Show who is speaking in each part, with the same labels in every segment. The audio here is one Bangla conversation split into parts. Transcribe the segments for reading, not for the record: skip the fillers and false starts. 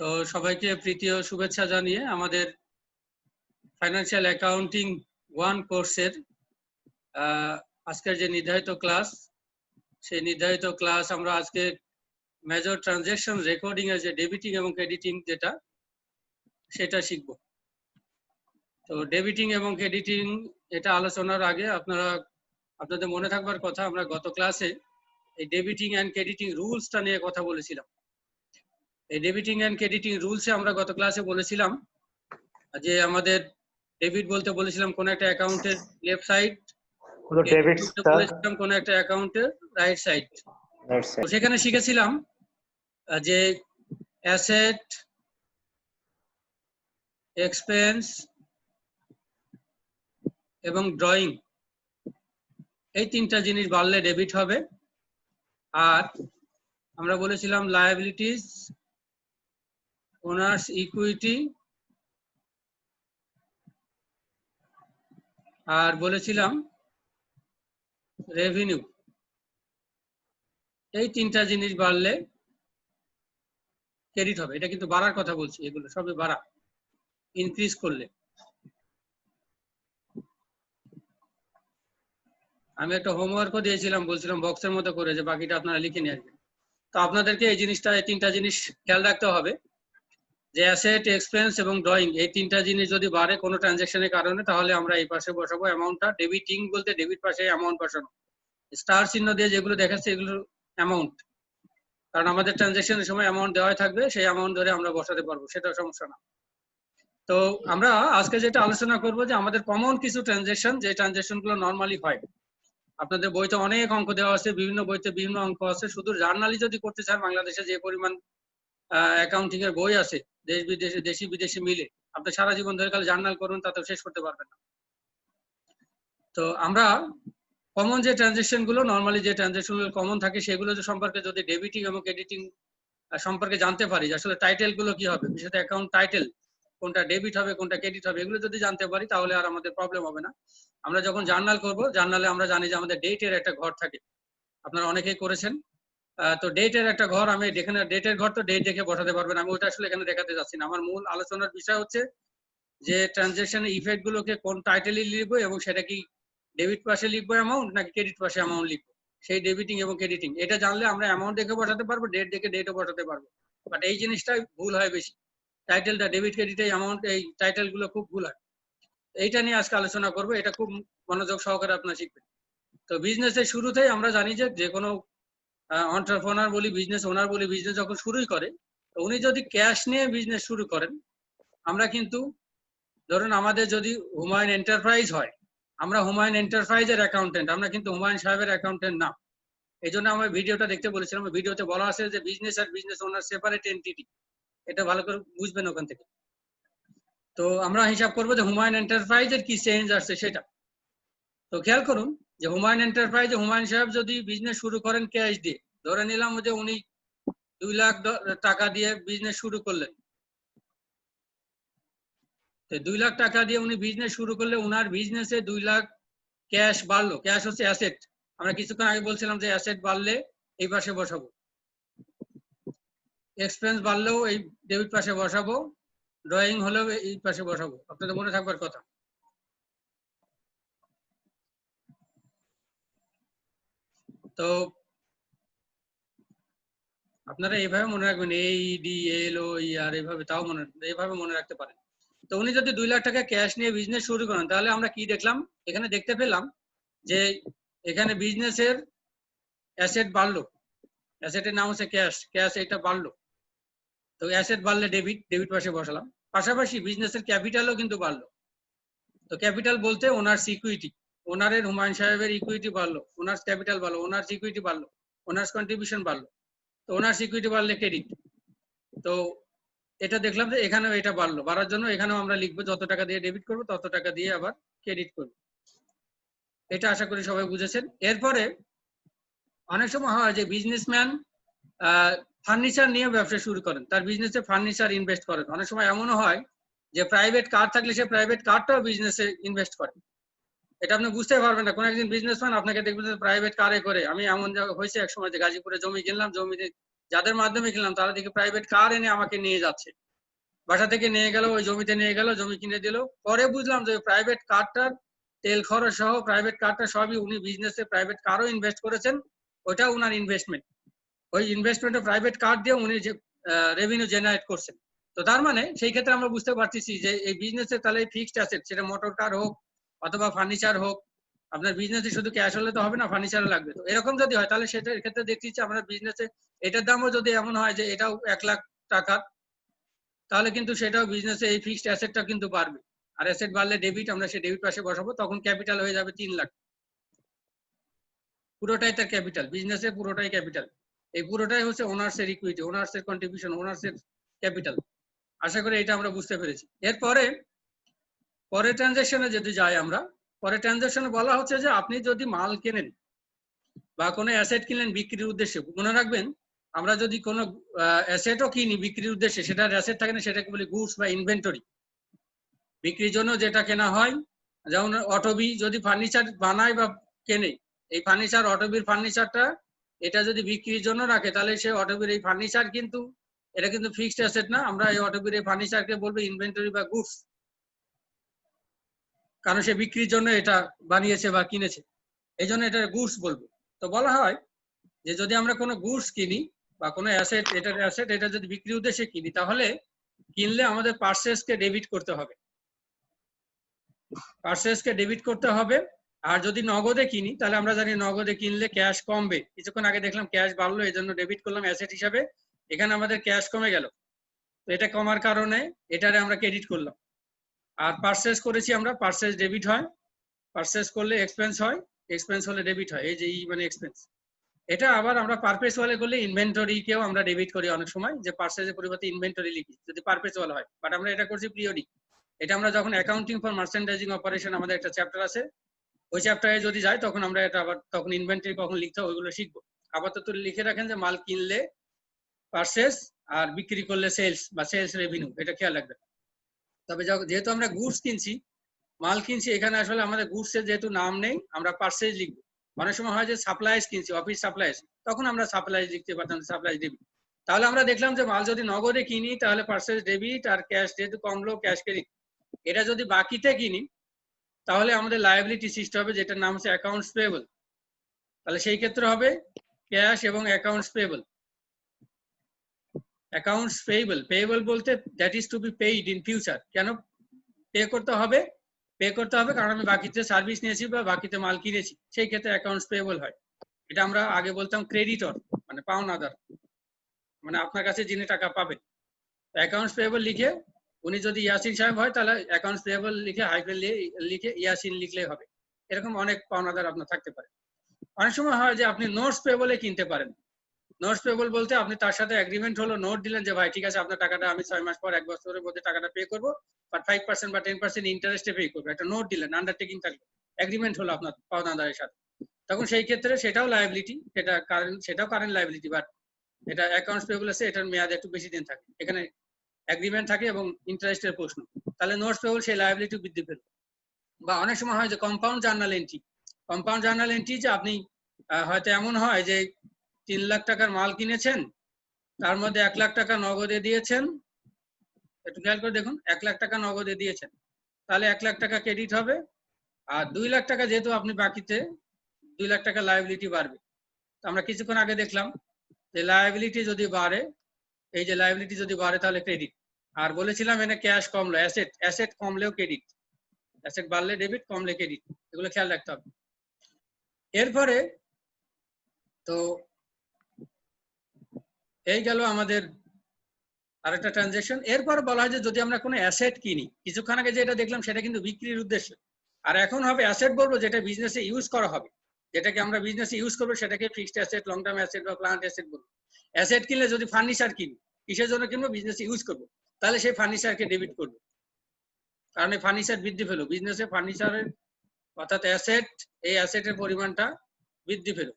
Speaker 1: তো সবাইকে প্রীতি ও শুভেচ্ছা জানিয়ে আমাদের ফাইন্যান্সিয়াল অ্যাকাউন্টিং 1 কোর্সের আজকের যে নির্ধারিত ক্লাস, সেই নির্ধারিত ক্লাস আমরা আজকে মেজর ট্রানজ্যাকশন রেকর্ডিং এর যে ডেবিটিং এবং ক্রেডিটিং যেটা সেটা শিখব। তো ডেবিটিং এবং ক্রেডিটিং এটা আলোচনার আগে আপনাদের মনে থাকবার কথা, আমরা গত ক্লাসে এই ডেবিটিং অ্যান্ড ক্রেডিটিং রুলসটা নিয়ে কথা বলেছিলাম। এই ডেবিটিং অ্যান্ড ক্রেডিটিং রুলসে আমরা গত ক্লাসে বলেছিলাম যে আমাদের ডেবিট বলতে বলেছিলাম কোন একটা অ্যাকাউন্টের লেফট সাইড, ক্রেডিট বলতে বলেছিলাম কোন একটা অ্যাকাউন্টের রাইট সাইড। তো সেখানে শিখেছিলাম যে অ্যাসেট, এক্সপেন্স এবং ড্রয়িং এই তিনটা জিনিস বাড়লে ডেবিট হবে। আর আমরা বলেছিলাম লায়াবিলিটিস, ওনার্স ইকুইটি আর বলেছিলাম রেভিনিউ। এই তিনটা জিনিস বাড়লে ক্রেডিট হবে। এটা কিন্তু বাড়ার কথা বলছি, এগুলো সবই বাড়া, ইনক্রিজ করলে। আমি একটা হোমওয়ার্কও দিয়েছিলাম, বলছিলাম বক্সের মতো করে যে বাকিটা আপনারা লিখে নিয়ে আসবেন। তো আপনাদেরকে এই জিনিসটা, এই তিনটা জিনিস খেয়াল রাখতে হবে যে অ্যাসেট, এক্সপেন্স এবং ড্রয়িং এই তিনটা জিনিস যদি বাড়ে কোনো ট্রানজ্যাকশনের কারণে, তাহলে আমরা এই পাশে বসাবো অ্যামাউন্টটা। ডেবিটিং বলতে ডেবিট পাশে অ্যামাউন্ট বসানো, স্টার চিহ্ন দিয়ে যেগুলো দেখাচ্ছে এগুলো অ্যামাউন্ট, কারণ আমাদের ট্রানজ্যাকশনের সময় অ্যামাউন্ট দেওয়া থাকবে, সেই অ্যামাউন্ট ধরে আমরা বসাতে পারবো, সেটা সমস্যা না। তো আমরা আজকে যেটা আলোচনা করবো যে আমাদের কমন কিছু ট্রানজ্যাকশন, যে ট্রানজ্যাকশন গুলো নর্মালি হয়। আপনাদের বইতে অনেক অঙ্ক দেওয়া আছে, বিভিন্ন বইতে বিভিন্ন অঙ্ক আছে। শুধু জার্নালি যদি করতে চান, বাংলাদেশে যে পরিমাণ অ্যাকাউন্টিং এর বই আছে দেশ বিদেশে, দেশি বিদেশি মিলে, আপনি সারা জীবন ধরে খালি জার্নাল করুন, তাতেও শেষ করতে পারবেন না। তো আমরা কমন যে ট্রানজ্যাকশন গুলো, নর্মালি যে ট্রানজ্যাকশন গুলো কমন থাকে, সেগুলো সম্পর্কে যদি ডেবিটিং এবং ক্রেডিটিং সম্পর্কে জানতে পারি, আসলে টাইটেল গুলো কি হবে, বিশেষত অ্যাকাউন্ট টাইটেল কোনটা ডেবিট হবে কোনটা ক্রেডিট হবে, এগুলো যদি জানতে পারি তাহলে আর আমাদের প্রবলেম হবে না। আমরা যখন জার্নাল করব, জার্নালে আমরা জানি যে আমাদের ডেটের একটা ঘর থাকে, আপনারা অনেকেই করেছেন। তো ডেটের একটা ঘর, আমি এখানে ডেটের ঘর, তো ডেট দেখে বসাতে পারবেন। আমি ওটা আসলে এখানে দেখাতে যাচ্ছি না। আমার মূল আলোচনার বিষয় হচ্ছে যে ট্রানজ্যাকশনের ইফেক্ট গুলোকে কোন টাইটেলে লিখবো এবং সেটা কি ডেবিট পাশে লিখবো অ্যামাউন্ট নাকি ক্রেডিট পাশে অ্যামাউন্ট লিখবো, সেই ডেবিটিং এবং ক্রেডিটিং এটা জানলে আমরা অ্যামাউন্ট দেখে বসাতে পারবো, ডেট দেখে ডেটও বসাতে পারবো। বাট এই জিনিসটাই ভুল হয় বেশি, টাইটেলটা ডেবিট ক্রেডিট এই অ্যামাউন্ট, এই টাইটেল গুলো খুব ভুল হয়। এইটা নিয়ে আজকে আলোচনা করবো, এটা খুব মনোযোগ সহকারে আপনারা শিখবেন। তো বিজনেসের শুরুতেই আমরা জানি যে কোনো এন্টারপ্রেনার বলি, বিজনেস ওনার বলি, বিজনেস যখন শুরুই করে, তো উনি যদি ক্যাশ নিয়ে বিজনেস শুরু করেন, আমরা কিন্তু ধরুন আমাদের যদি হুমায়ুন এন্টারপ্রাইজ হয়, আমরা হুমায়ুন এন্টারপ্রাইজের অ্যাকাউন্টেন্ট, আমরা কিন্তু হুমায়ুন সাহেবের অ্যাকাউন্টেন্ট না। এই জন্য আমরা ভিডিওটা দেখতে বলেছিলাম, ভিডিওতে বলা আছে যে বিজনেস আর বিজনেস ওনার সেপারেট এন্টিটি, এটা ভালো করে বুঝবেন ওখান থেকে। তো আমরা হিসাব করবো যে হুমায়ুন এন্টারপ্রাইজের কি চেঞ্জ আসছে সেটা। তো খেয়াল করুন যে হুমায়ুন এন্টারপ্রাইজে হুমায়ুন সাহেব যদি বিজনেস শুরু করেন ক্যাশ দিয়ে, ধরে নিলাম যে উনি 2 লাখ টাকা দিয়ে বিজনেস শুরু করলেন। তো 2 লাখ টাকা দিয়ে উনি বিজনেস শুরু করলে উনার বিজনেসে 2 লাখ ক্যাশ বাড়লো। ক্যাশ হচ্ছে অ্যাসেট, আমরা কিছুক্ষণ আগে বলছিলাম যে অ্যাসেট বাড়লে এই পাশে বসাবো, এক্সপেন্স বাড়লেও এই ডেবিট পাশে বসাবো, ড্রয়িং হলেও এই পাশে বসাবো, আপনাদের মনে থাকবার কথা। তো আপনারা এইভাবে মনে রাখবেন, এই ডি এল ও ই আর, এইভাবে তাও এইভাবে মনে রাখতে পারেন। তো উনি যদি 2 লাখ টাকা ক্যাশ নিয়ে বিজনেস শুরু করেন, তাহলে আমরা কি দেখলাম, এখানে দেখতে পেলাম যে এখানে বিজনেসের অ্যাসেট বাড়লো, অ্যাসেটের নাম হচ্ছে ক্যাশ, ক্যাশ এটা বাড়লো। তো অ্যাসেট বাড়লে ডেবিট, ডেবিট পাশে বসালাম। পাশাপাশি বিজনেসের ক্যাপিটালও কিন্তু বাড়লো। তো ক্যাপিটাল বলতে ওনার্স ইকুইটি, ওনারের হুমায়ুন সাহেবের ইকুইটি বাড়লো, ওনার্স ক্যাপিটাল বাড়লো, ওনার্স ইকুইটি বাড়লো, ওনার্স কন্ট্রিবিউশন বাড়লো। তো ওনার্স ইকুইটি বাড়লে ক্রেডিট। তো এটা দেখলাম যে এখানেও এটা বাড়লো, বাড়ার জন্য এখানেও আমরা লিখবো যত টাকা দিয়ে ডেবিট করবো তত টাকা দিয়ে আবার ক্রেডিট করবো। এটা আশা করি সবাই বুঝেছেন। এরপরে অনেক সময় হয় যে বিজনেসম্যান ফার্নিচার নিয়ে ব্যবসা শুরু করেন, তার বিজনেসে ফার্নিচার ইনভেস্ট করেন। অনেক সময় এমনও হয় যে প্রাইভেট কার থাকলে সে প্রাইভেট কারটাও বিজনেসে ইনভেস্ট করে। এটা আপনি বুঝতে পারবেন না, কোন একদিন বিজনেসম্যান আপনাকে দেখবেন প্রাইভেট কারে করে। আমি এমন হয়েছে এক সময় যে গাজীপুরে জমি কিনলাম, জমিতে যাদের মাধ্যমে কিনলাম তারা দেখি প্রাইভেট কার এনে আমাকে নিয়ে যাচ্ছে, বাসা থেকে নিয়ে গেল, ওই জমিতে নিয়ে গেল, জমি কিনে দিল। পরে বুঝলাম যে প্রাইভেট কারটার তেল খরচ সহ প্রাইভেট কারটা সবই উনি বিজনেসে প্রাইভেট কারও ইনভেস্ট করেছেন, ওইটা উনার ইনভেস্টমেন্ট। ওই ইনভেস্টমেন্টে প্রাইভেট কার দিয়ে উনি যে রেভিনিউ জেনারেট করছেন। তো তার মানে সেই ক্ষেত্রে আমরা বুঝতে পারতেছি যে এই বিজনেসে তাহলে ফিক্সড অ্যাসেট, সেটা মোটর কার হোক অথবা ফার্নিচার হোক, আপনার বিজনেসে শুধু ক্যাশ হলে তো হবে না, ফার্নিচারও লাগবে। তো এরকম যদি হয় তাহলে সেটার ক্ষেত্রে দেখতেছি আমরা বিজনেসে এটার দামও যদি এমন হয় যে এটাও 1,00,000 টাকা, তাহলে কিন্তু সেটাও বিজনেসে এই ফিক্সড অ্যাসেটটা কিন্তু বাড়বে। আর অ্যাসেট বাড়লে ডেবিট, আমরা সেই ডেবিট পাশে বসাবো, তখন ক্যাপিটাল হয়ে যাবে 3,00,000। পুরোটাই তার ক্যাপিটাল, বিজনেসের পুরোটাই ক্যাপিটাল। এই পুরোটাই হচ্ছে ওনার্সের ইকুইটি, ওনার্সের কন্ট্রিবিউশন, ওনার্সের ক্যাপিটাল। আশা করি এটা আমরা বুঝতে পেরেছি। এরপরে পরের ট্রানজাকশনে যদি যাই আমরা, পরের ট্রানজাকশনে বলা হচ্ছে যে আপনি যদি মাল কেনেন বা কোনো অ্যাসেট কিনলেন বিক্রির উদ্দেশ্যে, মনে রাখবেন আমরা যদি কোনো অ্যাসেটও কিনি বিক্রির উদ্দেশ্যে, সেটার অ্যাসেট থাকে না, সেটাকে বলি গুডস বা ইনভেন্টরি। বিক্রির জন্য যেটা কেনা হয়, যেমন অটোবি যদি ফার্নিচার বানায় বা কেনে, এই ফার্নিচার অটোবির ফার্নিচারটা এটা যদি বিক্রির জন্য রাখে, তাহলে সে অটোবির এই ফার্নিচার কিন্তু এটা কিন্তু ফিক্সড অ্যাসেট না, আমরা এই অটোবির এই ফার্নিচারকে বলবো ইনভেন্টরি বা গুডস, কারণ সে বিক্রির জন্য এটা বানিয়েছে বা কিনেছে, এই জন্য এটা গুডস বলবো। তো বলা হয় যে যদি আমরা কোনো গুডস কিনি বা কোনো অ্যাসেট, এটার অ্যাসেট এটা যদি বিক্রির উদ্দেশ্যে কিনি, তাহলে কিনলে আমাদের পারচেজকে ডেবিট করতে হবে, পারচেজকে ডেবিট করতে হবে। আর যদি নগদে কিনি, তাহলে আমরা জানি নগদে কিনলে ক্যাশ কমবে। কিছুক্ষণ আগে দেখলাম ক্যাশ বাড়লো, এই জন্য ডেবিট করলাম অ্যাসেট হিসাবে, এখানে আমাদের ক্যাশ কমে গেল, তো এটা কমার কারণে এটারে আমরা ক্রেডিট করলাম। আর পারচেজ করেছি আমরা, পারচেজ ডেবিট হয়, পারচেজ করলে এক্সপেন্স হয়, এক্সপেন্স হলে ডেবিট হয়, এই যে ই মানে এক্সপেন্স। এটা আবার আমরা পারপেচুয়ালে করলে ইনভেন্টরিকেও আমরা ডেবিট করি অনেক সময়, যে পারচেজের পরিবর্তে ইনভেন্টরি লিখি যদি পারপেচুয়াল হয়, বাট আমরা এটা করছি পিরিয়ডিক। এটা আমরা যখন অ্যাকাউন্টিং ফর মার্চেন্ডাইজিং অপারেশন আমাদের একটা চ্যাপ্টার আছে, ওই চ্যাপ্টারে যদি যাই তখন আমরা এটা আবার তখন ইনভেন্টরি কখন লিখতে হয় ওইগুলো শিখবো। আপাতত লিখে রাখেন যে মাল কিনলে পারচেজ আর বিক্রি করলে সেলস বা সেলস রেভিনিউ, এটা খেয়াল রাখবেন। তবে যেহেতু আমরা গুডস কিনছি, মাল কিনছি, এখানে আসলে আমাদের গুডসের যেহেতু নাম নেই, আমরা পারচেজ লিখবো। অনেক সময় হয় যে সাপ্লাইজ কিনছি, অফিস সাপ্লাইজ, তখন আমরা সাপ্লাইজ লিখতে পারতাম, সাপ্লাইজ ডেবিট। তাহলে আমরা দেখলাম যে মাল যদি নগদে কিনি তাহলে পারচেজ ডেবিট, আর ক্যাশ যেহেতু কমলো ক্যাশ ক্রেডিট। এটা যদি বাকিতে কিনি তাহলে আমাদের লায়াবিলিটি সৃষ্টি হবে, যেটার নাম হচ্ছে অ্যাকাউন্টস পেয়েবল। তাহলে সেই ক্ষেত্রে হবে ক্যাশ এবং accounts payable. Accounts payable, payable বলতে that is to be paid in future. কেন পে করতে হবে? পে করতে হবে কারণ আমি বাকিতে সার্ভিস নিয়েছি বা বাকিতে মাল কিনেছি, সেই ক্ষেত্রে অ্যাকাউন্টস পেয়েবল হয়। এটা আমরা আগে বলতাম ক্রেডিটর, মানে পাওনাদার, মানে আপনার কাছে যিনি টাকা পাবেন। অ্যাকাউন্টস পেয়েবল লিখে উনি যদি ইয়াসিন সাহেব হয় তাহলে অ্যাকাউন্টস পেয়েবল লিখে হাইফেন লিখে ইয়াসিন লিখলেই হবে। এরকম অনেক পাওনাদার আপনার থাকতে পারে। অনেক সময় হয় যে আপনি নোটস পেয়েবলে কিনতে পারেন। নোটস পেয়েবল বলতে আপনি তার সাথে এগ্রিমেন্ট হলো, নোট দিলেন যে ভাই ঠিক আছে আপনার টাকাটা আমি 6 মাস পর 1 বছরের মধ্যে টাকাটা পে করবো, বাট 5% বা 10% ইন্টারেস্টে পে করবো, একটা নোট দিলেন, আন্ডারটেকিং থাকলো, এগ্রিমেন্ট হলো আপনার পাওনাদারের সাথে। তখন সেই ক্ষেত্রে সেটাও লায়াবিলিটি, সেটাও কারেন্ট লায়াবিলিটি, বাট এটা অ্যাকাউন্টস পেয়েবল আছে, এটার মেয়াদ একটু বেশি দিন থাকে, এখানে এগ্রিমেন্ট থাকে এবং ইন্টারেস্টের প্রশ্ন, তাহলে নোটস পেয়েবল সেই লায়াবিলিটি বৃদ্ধি পেল। বা অনেক সময় হয় যে compound journal entry, compound journal entry যে আপনি হয়তো এমন হয় যে 3 লাখ টাকার মাল কিনেছেন, তার মধ্যে 1 লাখ টাকা নগদে দিয়েছেন, একটু খেয়াল করে দেখুন, 1 লাখ টাকা নগদে দিয়েছেন, তাহলে 1 লাখ টাকা ক্রেডিট হবে। আর 2 লাখ টাকা যেহেতু আপনি বাকিতে, 2 লাখ টাকা লায়াবিলিটি বাড়বে। তো আমরা কিছুক্ষণ আগে দেখলাম যে লায়াবিলিটি যদি বাড়ে, এই যে লায়াবিলিটি যদি বাড়ে তাহলে ক্রেডিট। আর বলেছিলাম এখানে ক্যাশ কমলো, অ্যাসেট কমলেও ক্রেডিট, অ্যাসেট বাড়লে ডেবিট, কমলে ক্রেডিট, এগুলো খেয়াল রাখতে হবে। এরপরে তো এই গেল আমাদের আরেকটা ট্রানজাকশন। এরপর বলা হয় যে যদি আমরা কোনো অ্যাসেট কিনি, কিছুক্ষণ আগে যেটা দেখলাম সেটা কিন্তু বিক্রির উদ্দেশ্যে, আর এখন হবে অ্যাসেট বলবো যেটা বিজনেসে ইউজ করা হবে, যেটাকে আমরা বিজনেসে ইউজ করবো সেটাকে fixed asset, long term asset বা প্লান্ট অ্যাসেট বলবো। অ্যাসেট কিনলে যদি ফার্নিচার কিনি, কিসের জন্য কিনবো? বিজনেসে ইউজ করবো, তাহলে সেই ফার্নিচারকে ডেবিট করবো, কারণ এই ফার্নিচার বৃদ্ধি পেলো বিজনেসে, ফার্নিচারের অর্থাৎ অ্যাসেট, এই অ্যাসেটের পরিমাণটা বৃদ্ধি পেল।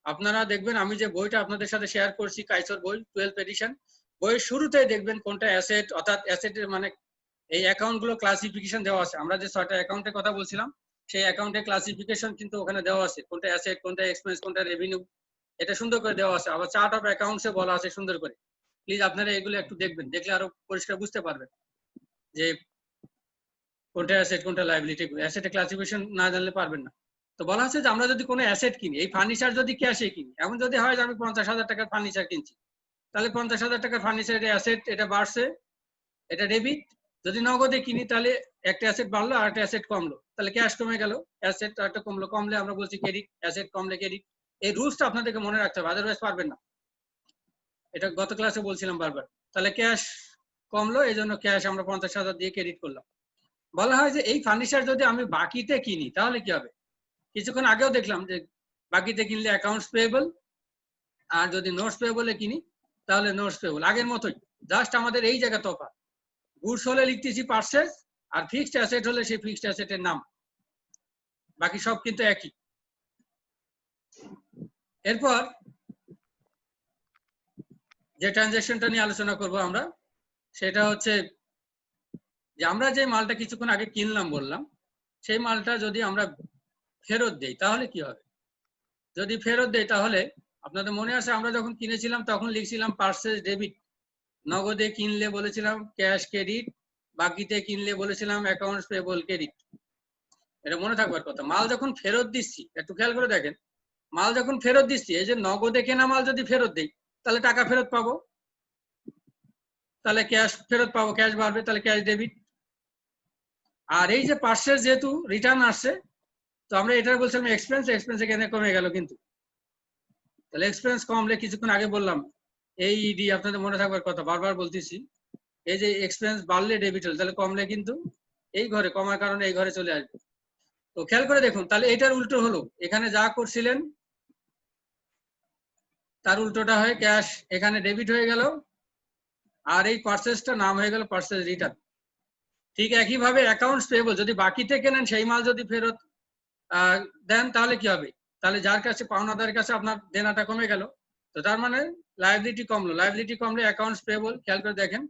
Speaker 1: আপনারা দেখবেন আমি যে বইটা আপনাদের সাথে শেয়ার করছি, কাইসর বই 12th এডিশন, বইয়ের শুরুতেই দেখবেন কোনটা অ্যাসেট, অর্থাৎ অ্যাসেটের মানে এই অ্যাকাউন্ট গুলো ক্লাসিফিকেশন দেওয়া আছে। আমরা যে 6টা অ্যাকাউন্টের কথা বলছিলাম, সেই অ্যাকাউন্টের ক্লাসিফিকেশন কিন্তু ওখানে দেওয়া আছে, কোনটা অ্যাসেট, কোনটা এক্সপেন্স, কোনটা রেভিনিউ, এটা সুন্দর করে দেওয়া আছে, আবার চার্ট অফ অ্যাকাউন্টসে বলা আছে সুন্দর করে। প্লিজ আপনারা এগুলো একটু দেখবেন, দেখলে আরো পরিষ্কার বুঝতে পারবেন যে কোনটা অ্যাসেট কোনটা লাইবিলিটি। অ্যাসেটের ক্লাসিফিকেশন না জানলে পারবেন না। তো বলা হচ্ছে যে আমরা যদি কোনো অ্যাসেট কিনি, এই ফার্নিচার যদি ক্যাশে কিনি, এমন যদি হয় যে আমি 50,000 টাকার ফার্নিচার কিনছি, তাহলে 50,000 টাকার ফার্নিচার অ্যাসেট, এটা বাড়ছে, এটা ডেবিট। যদি নগদে কিনি তাহলে একটা অ্যাসেট বাড়লো আর একটা অ্যাসেট কমলো, তাহলে ক্যাশ কমে গেল, অ্যাসেট একটা কমলো, কমলে আমরা বলছি ক্রেডিট, অ্যাসেট কমলে ক্রেডিট। এই রুলসটা আপনাদেরকে মনে রাখতে হবে, আদারওয়াইজ পারবেন না। এটা গত ক্লাসে বলছিলাম বারবার। তাহলে ক্যাশ কমলো, এই জন্য ক্যাশ আমরা 50,000 দিয়ে ক্রেডিট করলাম। বলা হয় যে এই ফার্নিচার যদি আমি বাকিতে কিনি তাহলে কি হবে? কিছুক্ষণ আগেও দেখলাম যে বাকিতে কিনলে অ্যাকাউন্টস পেয়েবল, আর যদি নোটস পেয়েবলে কিনি তাহলে নোটস পেয়েবল। আগের মতোই, জাস্ট আমাদের এই জায়গা তফাৎ। গুডস হলে লিখতেছি পারচেজ, আর ফিক্সড অ্যাসেট হলে সেই ফিক্সড অ্যাসেটের নাম, বাকি সব কিন্তু একই। এরপর যে ট্রানজাকশনটা নিয়ে আলোচনা করব আমরা, সেটা হচ্ছে যে আমরা যে মালটা কিছুক্ষণ আগে কিনলাম বললাম, সেই মালটা যদি আমরা ফেরত দেই তাহলে কি হবে? যদি ফেরত দেই তাহলে আপনাদের মনে আছে আমরা যখন কিনেছিলাম তখন লিখছিলাম পারচেজ ডেবিট, নগদে কিনলে বলেছিলাম ক্যাশ ক্রেডিট, বাকিতে কিনলে বলেছিলাম অ্যাকাউন্টস পেয়েবল ক্রেডিট। এটা মনে থাকবার কথা। মাল যখন ফেরত দিচ্ছি, একটু খেয়াল করে দেখেন, মাল যখন ফেরত দিচ্ছি, এই যে নগদে কেনা মাল যদি ফেরত দেই তাহলে টাকা ফেরত পাবো, তাহলে ক্যাশ ফেরত পাবো, ক্যাশ বাড়বে, তাহলে ক্যাশ ডেবিট। আর এই যে পারচেজ যেহেতু রিটার্ন আসছে, তো আমরা এটা বলছিলাম এক্সপেন্স, এক্সপেন্স এখানে কমে গেল কিন্তু। তাহলে এক্সপেন্স কমলে কিছুক্ষণ আগে বললাম এই ইডি, আপনাদের মনে থাকবার কথা, বারবার বলতেছি, এই যে এক্সপেন্স বাড়লে ডেবিট হল, তাহলে কমলে কিন্তু এই ঘরে, কমার কারণে এই ঘরে চলে আসবে। তো খেয়াল করে দেখুন, তাহলে এটার উল্টো হলো, এখানে যা করছিলেন তার উল্টোটা হয় ক্যাশ, এখানে ডেবিট হয়ে গেল, আর এই পারচেজটা নাম হয়ে গেল পারচেজ রিটার্ন। ঠিক একইভাবে অ্যাকাউন্টস পেয়েবল, যদি বাকিতে কেনেন সেই মাল যদি ফেরত দেন তাহলে কি হবে? তাহলে যার কাছে, পাওনাদারের কাছে আপনার দেনাটা কমে গেল, তো তার মানে লায়াবিলিটি কমলো, লায়াবিলিটি কমলে অ্যাকাউন্টস পেয়েবল। খেয়াল করে দেখেন,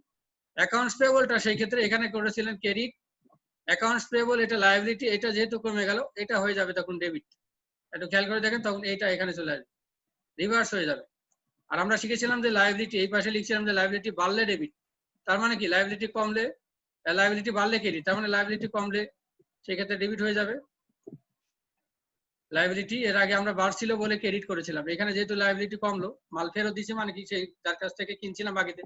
Speaker 1: অ্যাকাউন্টস পেয়েবলটা সেই ক্ষেত্রে এখানে করেছিলেন ক্রেডিট, অ্যাকাউন্টস পেয়েবল এটা লায়াবিলিটি, এটা যেহেতু কমে গেল এটা হয়ে যাবে তখন ডেবিট। একটু খেয়াল করে দেখেন, তখন এইটা এখানে চলে আসবে, রিভার্স হয়ে যাবে। আর আমরা শিখেছিলাম যে লায়াবিলিটি, এই পাশে লিখছিলাম যে লায়াবিলিটি বাড়লে ডেবিট, তার মানে কি লায়াবিলিটি কমলে, লায়াবিলিটি বাড়লে ক্রেডিট, তার মানে লায়াবিলিটি কমলে সেক্ষেত্রে ডেবিট হয়ে যাবে। লায়াবিলিটি এর আগে আমরা বাড়ছিল বলে ক্রেডিট করেছিলাম, এখানে যেহেতু লায়াবিলিটি কমলো, মাল ফেরত দিচ্ছে মানে কি সেই যার কাছ থেকে কিনছিলাম বাকিতে,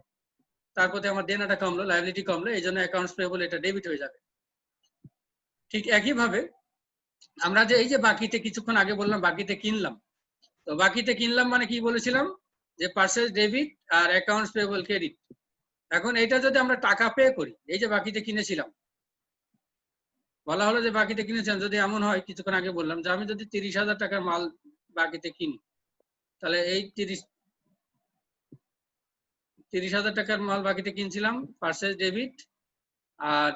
Speaker 1: তারপরে আমার দেনাটা কমলো, লায়াবিলিটি কমলো, এই জন্য অ্যাকাউন্টস পেয়েবল এটা ডেবিট হয়ে যাবে। ঠিক একইভাবে আমরা যে এই যে বাকিতে কিছুক্ষণ আগে বললাম বাকিতে কিনলাম, তো বাকিতে কিনলাম মানে কি বলেছিলাম যে পারচেজ ডেবিট আর অ্যাকাউন্টস পেয়েবল ক্রেডিট। এখন এটা যদি আমরা টাকা পে করি, এই যে বাকিতে কিনেছিলাম, বলা হলো যে বাকিতে কিনেছিলাম, যদি এমন হয় কিছুক্ষণ আগে বললাম যে আমি যদি 30,000 টাকার মাল বাকিতে কিনি, তাহলে এই 30,000 টাকার মাল বাকিতে কিনছিলাম, পারচেজ ডেবিট আর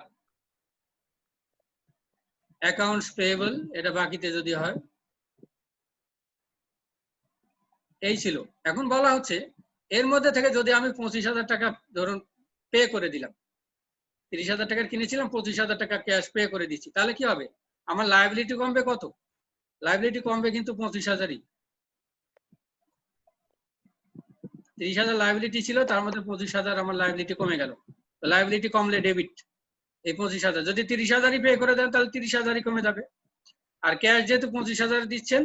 Speaker 1: অ্যাকাউন্টস পেয়েবল এটা বাকিতে যদি হয়, এই ছিল। এখন বলা হচ্ছে এর মধ্যে থেকে যদি আমি 25,000 টাকা ধরুন পে করে দিলাম, 30,000 টাকার কিনেছিলাম, 25,000 টাকা ক্যাশ পে করে দিচ্ছি, তাহলে কি হবে? আমার লায়াবিলিটি কমবে কত? লায়াবিলিটি কমবে কিন্তু 25,000ই। 30,000 লায়াবিলিটি ছিল, তার মধ্যে 25,000 আমার লায়াবিলিটি কমে গেল। লায়াবিলিটি কমলে ডেবিট, এই 25,000 যদি 30,000ই পে করে দেন তাহলে 30,000ই কমে যাবে। আর ক্যাশ যেহেতু 25,000 দিচ্ছেন,